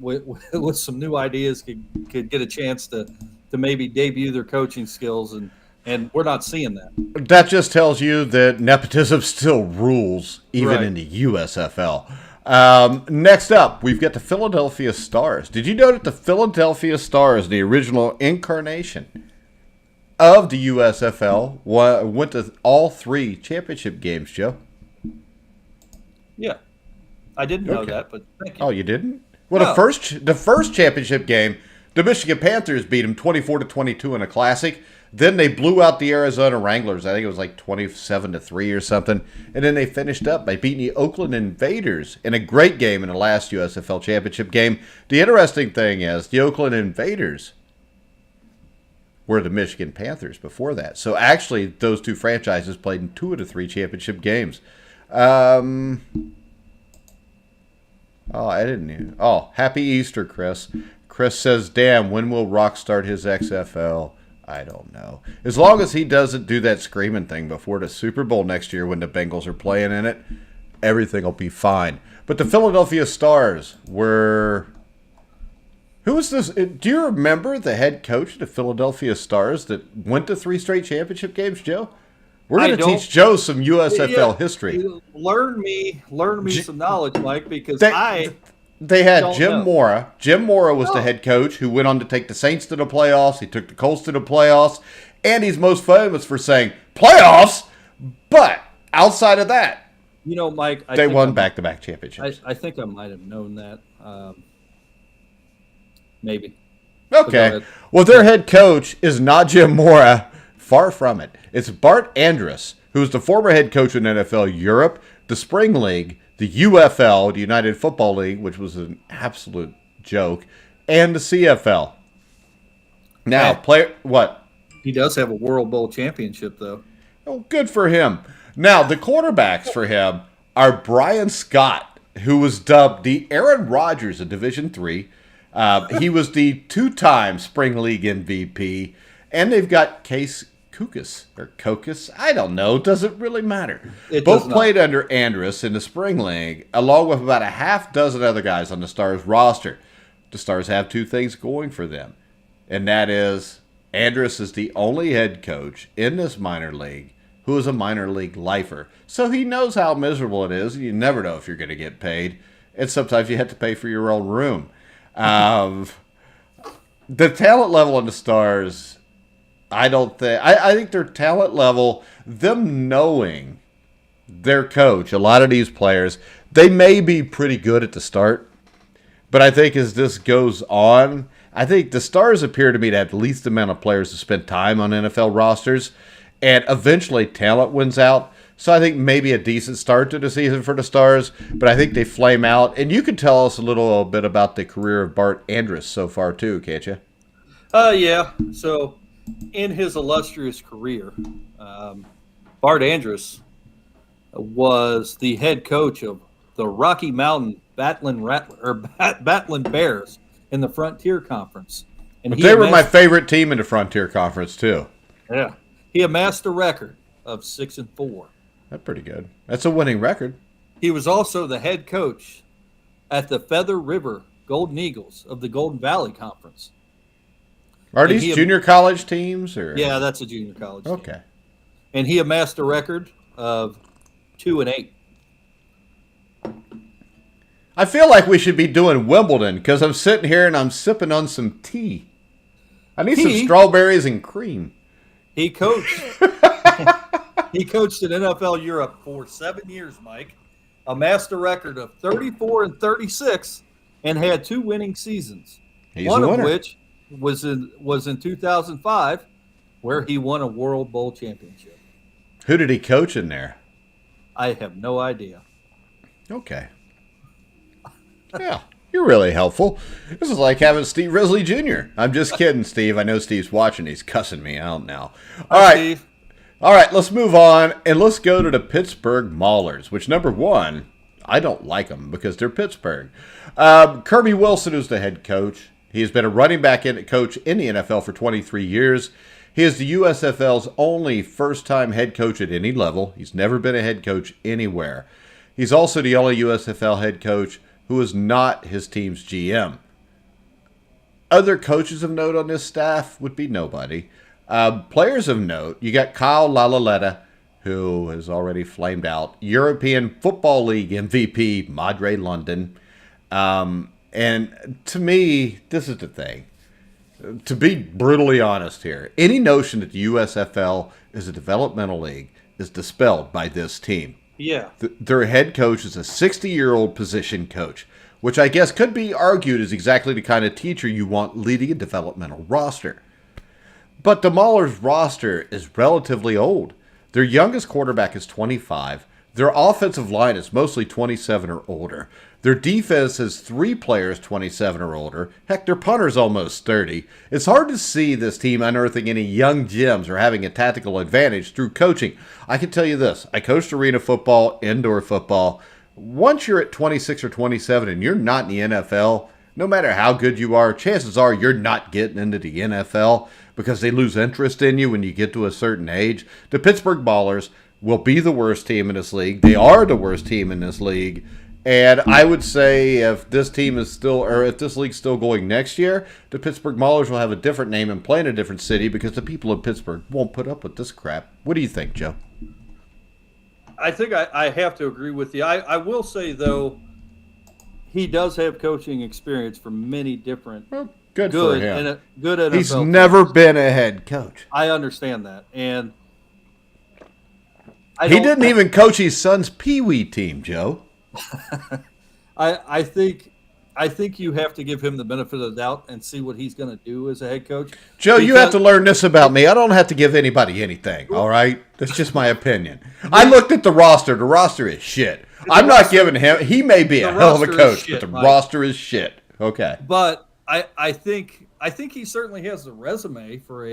with some new ideas could get a chance to maybe debut their coaching skills, and we're not seeing that. That just tells you that nepotism still rules, even in the USFL. Next up, we've got the Philadelphia Stars. Did you know that the Philadelphia Stars, the original incarnation of the USFL, went to all 3 championship games, Joe? Yeah. I didn't know that, but thank you. Oh, you didn't? Well, no. The first championship game, The Michigan Panthers beat them 24-22 in a classic. Then they blew out the Arizona Wranglers. I think it was like 27-3 or something. And then they finished up by beating the Oakland Invaders in a great game in the last USFL championship game. The interesting thing is the Oakland Invaders were the Michigan Panthers before that. So actually, those two franchises played in 2 of the 3 championship games. I didn't. Happy Easter, Chris. Chris says, damn, when will Rock start his XFL? I don't know. As long as he doesn't do that screaming thing before the Super Bowl next year when the Bengals are playing in it, everything will be fine. But the Philadelphia Stars were... Who was this? Do you remember the head coach of the Philadelphia Stars that went to 3 straight championship games, Joe? We're going to teach Joe some USFL history. Learn me some knowledge, Mike, because They had Jim Mora. Jim Mora was the head coach who went on to take the Saints to the playoffs. He took the Colts to the playoffs. And he's most famous for saying, playoffs? But outside of that, Mike, they won back-to-back championships. I think I might have known that. Maybe. Okay. Well, their head coach is not Jim Mora. Far from it. It's Bart Andrus, who is the former head coach in NFL Europe, the Spring League, the UFL, the United Football League, which was an absolute joke, and the CFL. Now, what? He does have a World Bowl championship, though. Oh, good for him. Now, the quarterbacks for him are Brian Scott, who was dubbed the Aaron Rodgers of Division III. He was the 2-time Spring League MVP. And they've got Case Kokus. I don't know. Doesn't really matter. Both played under Andrus in the Spring League, along with about a half dozen other guys on the Stars roster. The Stars have 2 things going for them. And that is, Andrus is the only head coach in this minor league who is a minor league lifer. So he knows how miserable it is. You never know if you're going to get paid. And sometimes you have to pay for your own room. The talent level in the Stars... I think their talent level, them knowing their coach, a lot of these players, they may be pretty good at the start. But I think as this goes on, I think the Stars appear to me to have the least amount of players to spend time on NFL rosters. And eventually talent wins out. So I think maybe a decent start to the season for the Stars. But I think they flame out. And you can tell us a little bit about the career of Bart Andrus so far too, can't you? Yeah. So... in his illustrious career, Bart Andrus was the head coach of the Rocky Mountain Battling Bears in the Frontier Conference. And they were my favorite team in the Frontier Conference, too. Yeah. He amassed a record of 6-4. That's pretty good. That's a winning record. He was also the head coach at the Feather River Golden Eagles of the Golden Valley Conference. Are these junior college teams? Or? Yeah, that's a junior college team. Okay. And he amassed a record of 2-8. I feel like we should be doing Wimbledon because I'm sitting here and I'm sipping on some tea. I need some strawberries and cream. He coached. He coached in NFL Europe for 7 years, Mike. Amassed a record of 34-36 and had 2 winning seasons. One of which was in 2005, where he won a World Bowl championship. Who did he coach in there? I have no idea. Okay. Yeah, you're really helpful. This is like having Steve Risley Jr. I'm just kidding, Steve. I know Steve's watching. He's cussing me out now. All right. Steve. All right, let's move on, and let's go to the Pittsburgh Maulers, which, number one, I don't like them because they're Pittsburgh. Kirby Wilson, who's the head coach. He has been a running back coach in the NFL for 23 years. He is the USFL's only first-time head coach at any level. He's never been a head coach anywhere. He's also the only USFL head coach who is not his team's GM. Other coaches of note on this staff would be nobody. Players of note, you got Kyle Lalaletta, who has already flamed out. European Football League MVP, Madre London. And to me, this is the thing. To be brutally honest here, any notion that the USFL is a developmental league is dispelled by this team. Yeah. Their head coach is a 60-year-old position coach which I guess could be argued is exactly the kind of teacher you want leading a developmental roster. But the Maulers roster is relatively old. Their youngest quarterback is 25. Their offensive line is mostly 27 or older. Their defense has 3 players 27 or older. Heck, their punter's almost 30. It's hard to see this team unearthing any young gems or having a tactical advantage through coaching. I can tell you this. I coached arena football, indoor football. Once you're at 26 or 27 and you're not in the NFL, no matter how good you are, chances are you're not getting into the NFL because they lose interest in you when you get to a certain age. The Pittsburgh Maulers will be the worst team in this league. They are the worst team in this league. And I would say if this team is still, or if this league's still going next year, the Pittsburgh Maulers will have a different name and play in a different city because the people of Pittsburgh won't put up with this crap. What do you think, Joe? I think I have to agree with you. I will say, though, he does have coaching experience from many different good for him. Good NFL He's never been a head coach. I understand that. And he didn't even coach his son's Pee-wee team, Joe. I think you have to give him the benefit of the doubt and see what he's going to do as a head coach. Joe, you have to learn this about me. I don't have to give anybody anything, all right? That's just my opinion. I looked at the roster. The roster is shit. I'm not giving him – he may be a hell of a coach, but the roster is shit. Okay. But I think he certainly has the resume for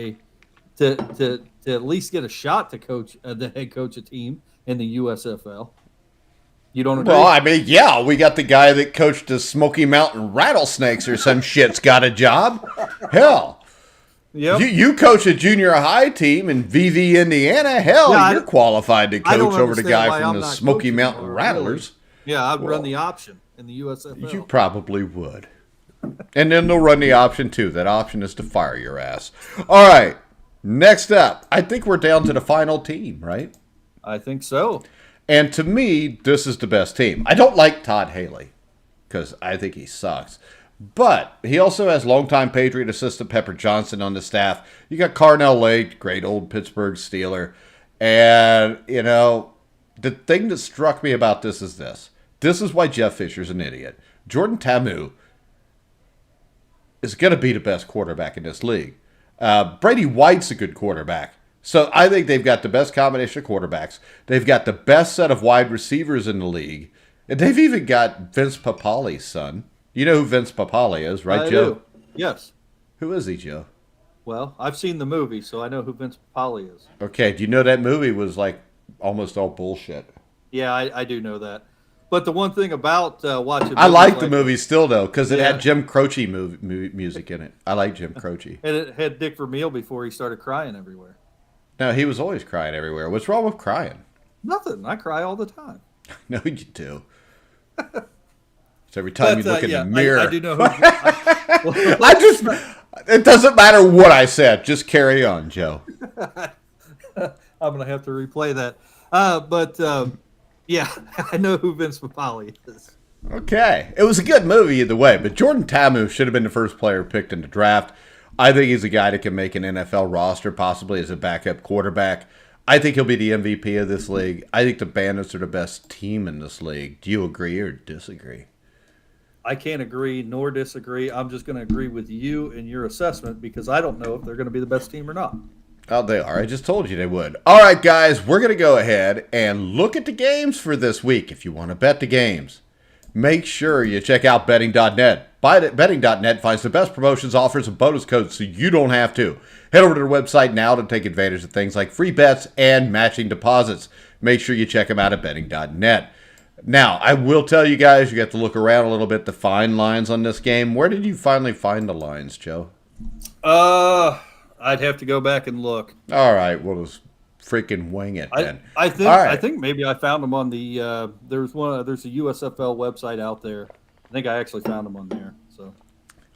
to at least get a shot to coach the head coach a team in the USFL. You don't agree? Well, I mean, yeah, we got the guy that coached the Smoky Mountain Rattlesnakes or some shit's got a job. Hell. Yep. You coach a junior high team in VV, Indiana. Hell, yeah, you're qualified to coach over the guy from the Smoky Mountain Rattlers. Really. Yeah, I'd run the option in the USFL. You probably would. And then they'll run the option, too. That option is to fire your ass. All right. Next up, I think we're down to the final team, right? I think so. And to me, this is the best team. I don't like Todd Haley because I think he sucks. But he also has longtime Patriot assistant Pepper Johnson on the staff. You got Carnell Lake, great old Pittsburgh Steeler. And, you know, the thing that struck me about this is this. This is why Jeff Fisher's an idiot. Jordan Tamu is going to be the best quarterback in this league. Brady White's a good quarterback. So I think they've got the best combination of quarterbacks. They've got the best set of wide receivers in the league. And they've even got Vince Papali's son. You know who Vince Papali is, right, Joe? Do. Yes. Who is he, Joe? Well, I've seen the movie, so I know who Vince Papali is. Okay, do you know that movie was like almost all bullshit? Yeah, I do know that. But the one thing about watching... I like the movie still, though, because it had Jim Croce music in it. I like Jim Croce. And it had Dick Vermeil before he started crying everywhere. No, he was always crying everywhere. What's wrong with crying? Nothing. I cry all the time. No, you do. So every time you look in the mirror. I do know who. It doesn't matter what I said. Just carry on, Joe. I'm going to have to replay that. Yeah, I know who Vince Papali is. Okay. It was a good movie either way, but Jordan Tamu should have been the first player picked in the draft. I think he's a guy that can make an NFL roster, possibly as a backup quarterback. I think he'll be the MVP of this league. I think the Bandus are the best team in this league. Do you agree or disagree? I can't agree nor disagree. I'm just going to agree with you and your assessment because I don't know if they're going to be the best team or not. Oh, they are. I just told you they would. All right, guys, we're going to go ahead and look at the games for this week. If you want to bet the games, make sure you check out betting.net. Betting.net finds the best promotions, offers, and bonus codes so you don't have to. Head over to their website now to take advantage of things like free bets and matching deposits. Make sure you check them out at betting.net. Now, I will tell you guys, you have to look around a little bit to find lines on this game. Where did you finally find the lines, Joe? I'd have to go back and look. All right, we'll just freaking wing it then. I think maybe I found them on the there's a USFL website out there. I think I actually found them on there. So,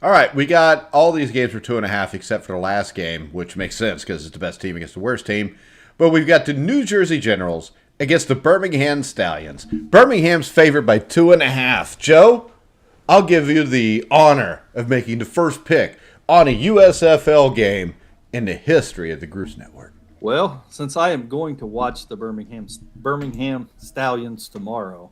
all right, we got all these games for 2.5 except for the last game, which makes sense because it's the best team against the worst team. But we've got the New Jersey Generals against the Birmingham Stallions. Birmingham's favored by 2.5. Joe, I'll give you the honor of making the first pick on a USFL game in the history of the Goose Network. Well, since I am going to watch the Birmingham Stallions tomorrow,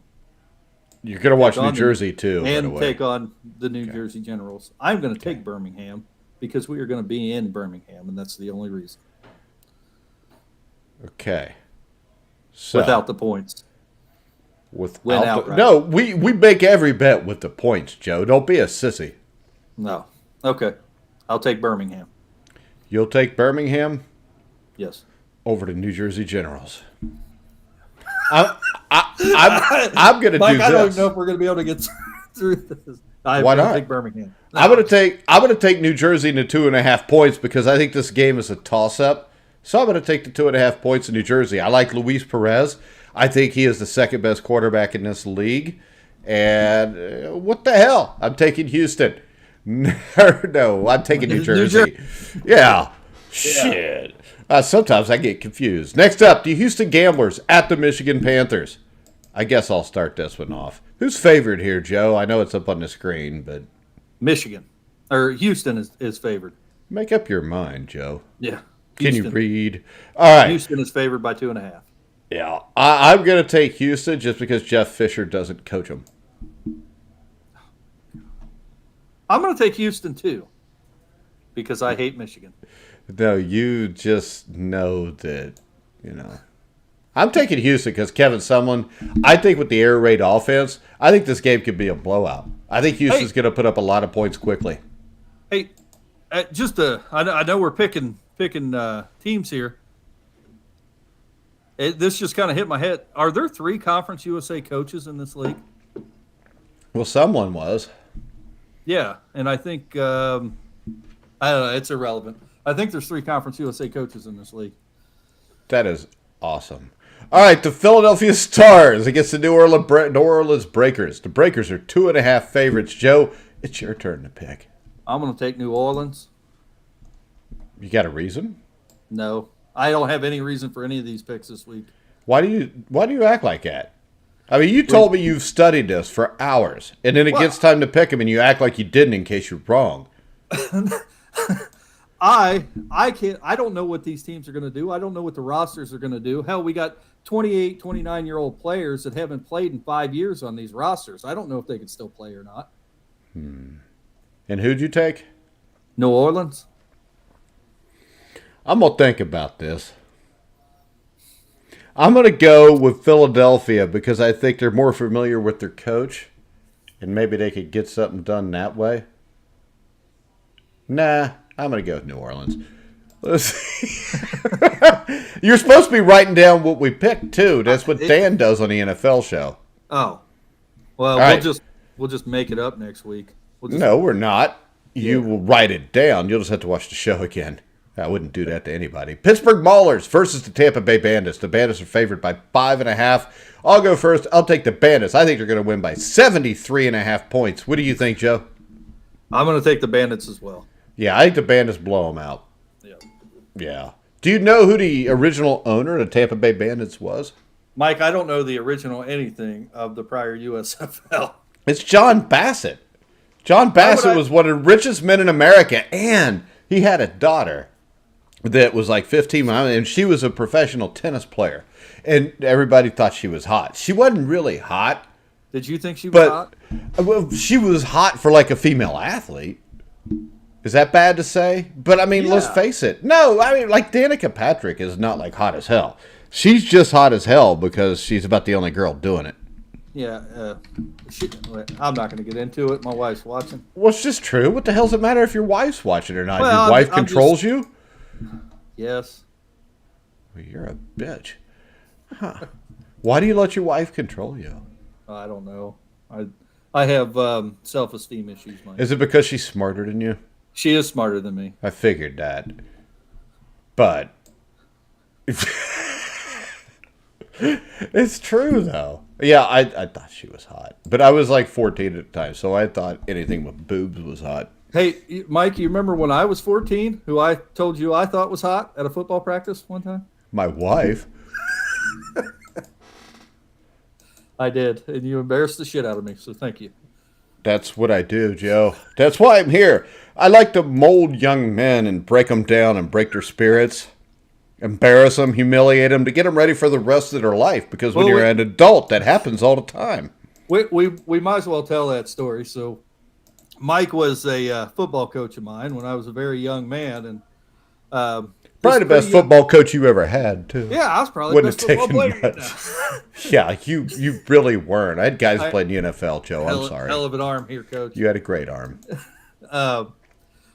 You're going to watch New Jersey, too, by the and way. take on the New Jersey Generals. I'm going to take Birmingham because we are going to be in Birmingham, and that's the only reason. Okay. So, without the points. No, we make every bet with the points, Joe. Don't be a sissy. No. Okay. I'll take Birmingham. You'll take Birmingham? Yes. Over to New Jersey Generals. I'm going to do this. I don't know if we're going to be able to get through this. Why not? Take Birmingham. No. I'm going to take New Jersey into 2.5 points because I think this game is a toss-up. So I'm going to take the 2.5 points in New Jersey. I like Luis Perez. I think he is the second best quarterback in this league. And what the hell? I'm taking Houston. No, I'm taking New Jersey. Yeah. Shit. Sometimes I get confused. Next up, the Houston Gamblers at the Michigan Panthers. I guess I'll start this one off. Who's favored here, Joe? I know it's up on the screen, but Michigan. Or Houston is favored. Make up your mind, Joe. Yeah. Can you read? All right. Houston is favored by 2.5. Yeah. I'm going to take Houston just because Jeff Fisher doesn't coach them. I'm going to take Houston, too, because I hate Michigan. No, you just know that, I'm taking Houston because Kevin Sumlin, I think with the air raid offense, I think this game could be a blowout. I think Houston's going to put up a lot of points quickly. Hey, I know we're picking teams here. This just kind of hit my head. Are there 3 Conference USA coaches in this league? Well, someone was. Yeah, and I think I don't know. It's irrelevant. I think there's 3 Conference USA coaches in this league. That is awesome. All right, the Philadelphia Stars against the New Orleans Breakers. The Breakers are 2.5 favorites. Joe, it's your turn to pick. I'm going to take New Orleans. You got a reason? No, I don't have any reason for any of these picks this week. Why do you act like that? I mean, you told me you've studied this for hours, and then it gets time to pick them, and you act like you didn't in case you're wrong. I don't know what these teams are going to do. I don't know what the rosters are going to do. Hell, we got 28, 29-year-old players that haven't played in 5 years on these rosters. I don't know if they can still play or not. And who'd you take? New Orleans. I'm going to think about this. I'm going to go with Philadelphia because I think they're more familiar with their coach, and maybe they could get something done that way. Nah, I'm going to go with New Orleans. Let's see. You're supposed to be writing down what we picked, too. That's what Dan does on the NFL show. Oh. Well, we'll just make it up next week. No, we're not. You will write it down. You'll just have to watch the show again. I wouldn't do that to anybody. Pittsburgh Maulers versus the Tampa Bay Bandus. The Bandus are favored by 5.5. I'll go first. I'll take the Bandus. I think they're going to win by 73.5 points. What do you think, Joe? I'm going to take the Bandits as well. Yeah, I think the Bandits blow them out. Yeah. Do you know who the original owner of the Tampa Bay Bandits was? Mike, I don't know the original anything of the prior USFL. It's John Bassett. John Bassett was one of the richest men in America, and he had a daughter that was like 15, and she was a professional tennis player, and everybody thought she was hot. She wasn't really hot. Did you think she was hot? Well, she was hot for like a female athlete. Is that bad to say? But I mean, let's face it. No, I mean, like Danica Patrick is not like hot as hell. She's just hot as hell because she's about the only girl doing it. Yeah, I'm not going to get into it. My wife's watching. Well, it's just true. What the hell does it matter if your wife's watching or not? Well, your wife controls you? Yes. Well, you're a bitch. Huh. Why do you let your wife control you? I don't know. I have self-esteem issues, Mike. Is it because she's smarter than you? She is smarter than me. I figured that. But it's true, though. Yeah, I thought she was hot. But I was like 14 at the time, so I thought anything with boobs was hot. Hey, Mike, you remember when I was 14, who I told you I thought was hot at a football practice one time? My wife. I did, and you embarrassed the shit out of me, so thank you. That's what I do, Joe. That's why I'm here. I like to mold young men and break them down and break their spirits. Embarrass them, humiliate them, to get them ready for the rest of their life. Because when you're an adult, that happens all the time. We might as well tell that story. So Mike was a football coach of mine when I was a very young man, and Probably the best football coach you ever had, too. Yeah, I was probably the best football player. Yeah, you really weren't. I had guys who played in the NFL, Joe. I'm sorry. Hell of an arm here, Coach. You had a great arm.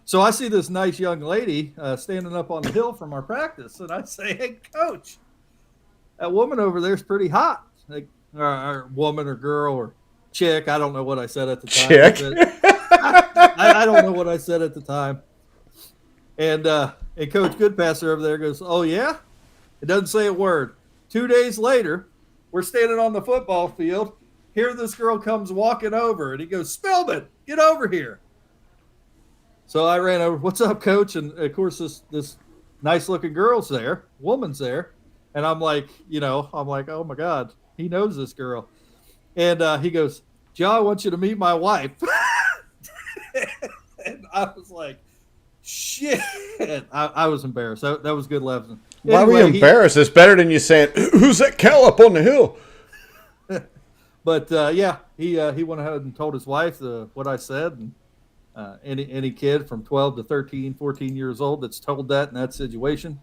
So I see this nice young lady standing up on the hill from our practice, and I say, "Hey, Coach, that woman over there is pretty hot." Like, or woman or girl or chick. I don't know what I said at the time. Chick. I don't know what I said at the time. And Coach Goodpaster over there goes, "Oh, yeah?" It doesn't say a word. 2 days later, we're standing on the football field. Here this girl comes walking over, and he goes, "Spilman, get over here." So I ran over, "What's up, Coach?" And, of course, this nice-looking girl's there, woman's there. And I'm like, oh, my God, he knows this girl. And he goes, "Joe, I want you to meet my wife." And I was like, shit. I was embarrassed. That was good lesson. Why were you embarrassed? It's better than you saying, "Who's that cow up on the hill?" But, he went ahead and told his wife what I said. And any kid from 12 to 13, 14 years old that's told that in that situation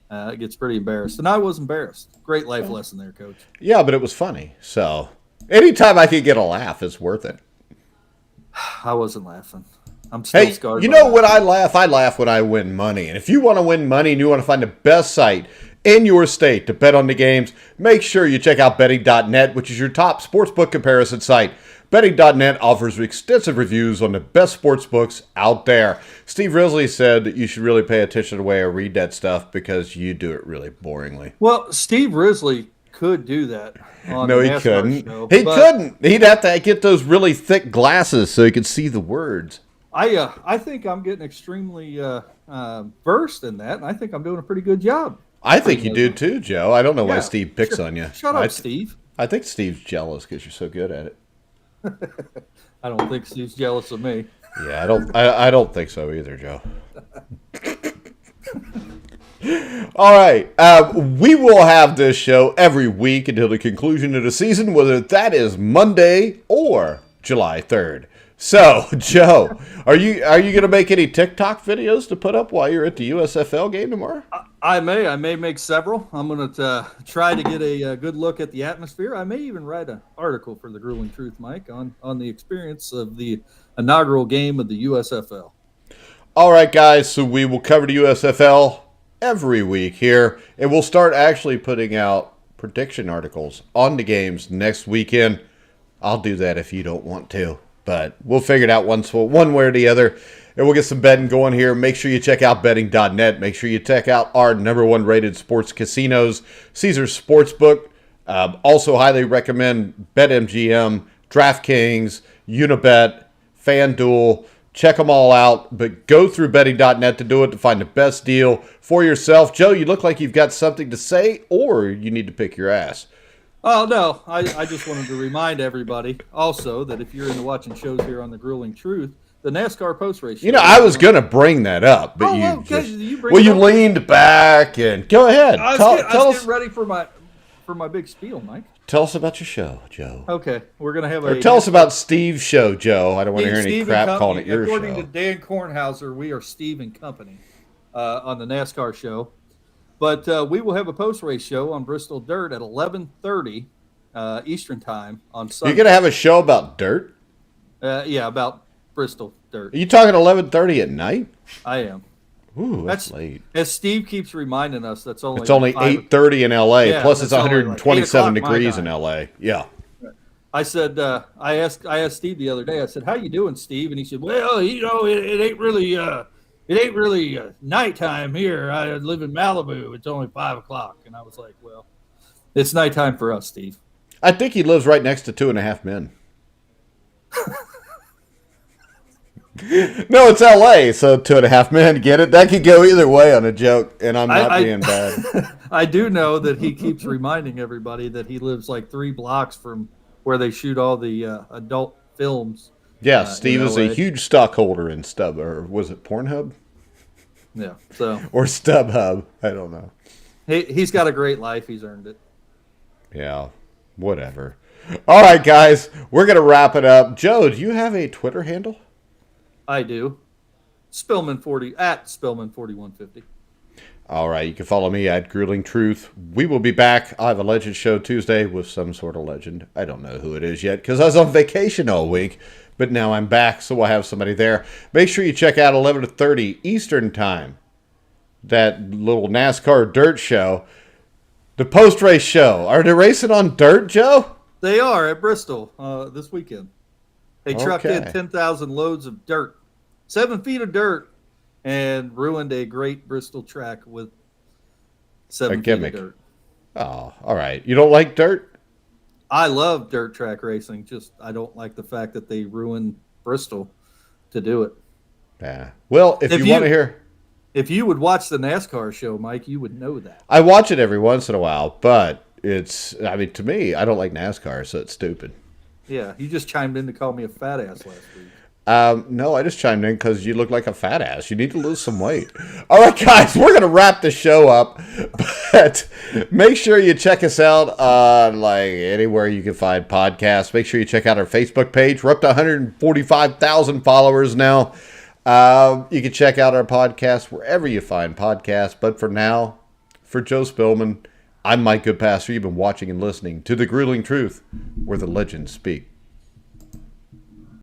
gets pretty embarrassed. And I was embarrassed. Great life lesson there, Coach. Yeah, but it was funny. So anytime I could get a laugh, it's worth it. I wasn't laughing. I'm still scarred. You know what I laugh? I laugh when I win money. And if you want to win money and you want to find the best site in your state to bet on the games, make sure you check out betting.net, which is your top sportsbook comparison site. Betting.net offers extensive reviews on the best sports books out there. Steve Risley said that you should really pay attention to the way I read that stuff because you do it really boringly. Well, Steve Risley could do that. No, he couldn't. Couldn't. He'd have to get those really thick glasses so he could see the words. I think I'm getting extremely versed in that, and I think I'm doing a pretty good job. I think you do too, Joe. I don't know why Steve picks on you. Shut up, Steve. I think Steve's jealous because you're so good at it. I don't think Steve's jealous of me. Yeah, I don't think so either, Joe. All right. We will have this show every week until the conclusion of the season, whether that is Monday or July 3rd. So, Joe, are you going to make any TikTok videos to put up while you're at the USFL game tomorrow? I may make several. I'm going to try to get a good look at the atmosphere. I may even write an article for the Grueling Truth, Mike, on the experience of the inaugural game of the USFL. All right, guys, so we will cover the USFL every week here, and we'll start actually putting out prediction articles on the games next weekend. I'll do that if you don't want to. But we'll figure it out one way or the other, and we'll get some betting going here. Make sure you check out betting.net. Make sure you check out our #1 rated sports casinos, Caesars Sportsbook. Also highly recommend BetMGM, DraftKings, Unibet, FanDuel. Check them all out, but go through betting.net to do it to find the best deal for yourself. Joe, you look like you've got something to say, or you need to pick your ass. Oh, no. I just wanted to remind everybody also that if you're into watching shows here on The Grueling Truth, the NASCAR post-race show. I was going to bring that up, but you leaned back and go ahead. I was getting ready for my big spiel, Mike. Tell us about your show, Joe. Okay. We're going to have tell us about Steve's show, Joe. I don't want to hear any crap calling it your show. According to Dan Kornhauser, we are Steve and Company on the NASCAR show. But we will have a post-race show on Bristol Dirt at 11:30 Eastern Time on Sunday. You're going to have a show about dirt? Yeah, about Bristol Dirt. Are you talking 11:30 at night? I am. Ooh, that's late. As Steve keeps reminding us, it's only 8:30 in L.A. Yeah, plus it's 127 degrees in L.A. Yeah. I said, I asked Steve the other day. I said, "How you doing, Steve?" And he said, "Well, it ain't really." It ain't really nighttime here. I live in Malibu. It's only 5 o'clock. And I was like, well, it's nighttime for us, Steve. I think he lives right next to 2.5 Men. No, it's L.A., so 2.5 Men. Get it? That could go either way on a joke, and I'm not being bad. I do know that he keeps reminding everybody that he lives like 3 blocks from where they shoot all the adult films. Yeah, Steve is a huge stockholder in Stub, or was it Pornhub? Yeah, so or StubHub. I don't know. He's got a great life. He's earned it. Yeah, whatever. All right, guys, we're going to wrap it up. Joe, do you have a Twitter handle? I do. Spilman40 at Spilman4150. All right, you can follow me at Grueling Truth. We will be back. I have a legend show Tuesday with some sort of legend. I don't know who it is yet because I was on vacation all week, but now I'm back, so we'll have somebody there. Make sure you check out 11:30 Eastern Time, that little NASCAR dirt show, the post-race show. Are they racing on dirt, Joe? They are at Bristol this weekend. They trucked in Okay. 10,000 loads of dirt, 7 feet of dirt, and ruined a great Bristol track with 7 feet gimmick. of dirt. Oh, all right. You don't like dirt? I love dirt track racing. Just I don't like the fact that they ruined Bristol to do it. Yeah. Well, if you want to hear... If you would watch the NASCAR show, Mike, you would know that. I watch it every once in a while, but to me, I don't like NASCAR, so it's stupid. Yeah, you just chimed in to call me a fat ass last week. No, I just chimed in because you look like a fat ass. You need to lose some weight. All right, guys, we're going to wrap the show up, but make sure you check us out on anywhere you can find podcasts. Make sure you check out our Facebook page. We're up to 145,000 followers now. You can check out our podcast wherever you find podcasts. But for now, for Joe Spilman, I'm Mike Goodpaster. You've been watching and listening to The Grueling Truth, where the legends speak.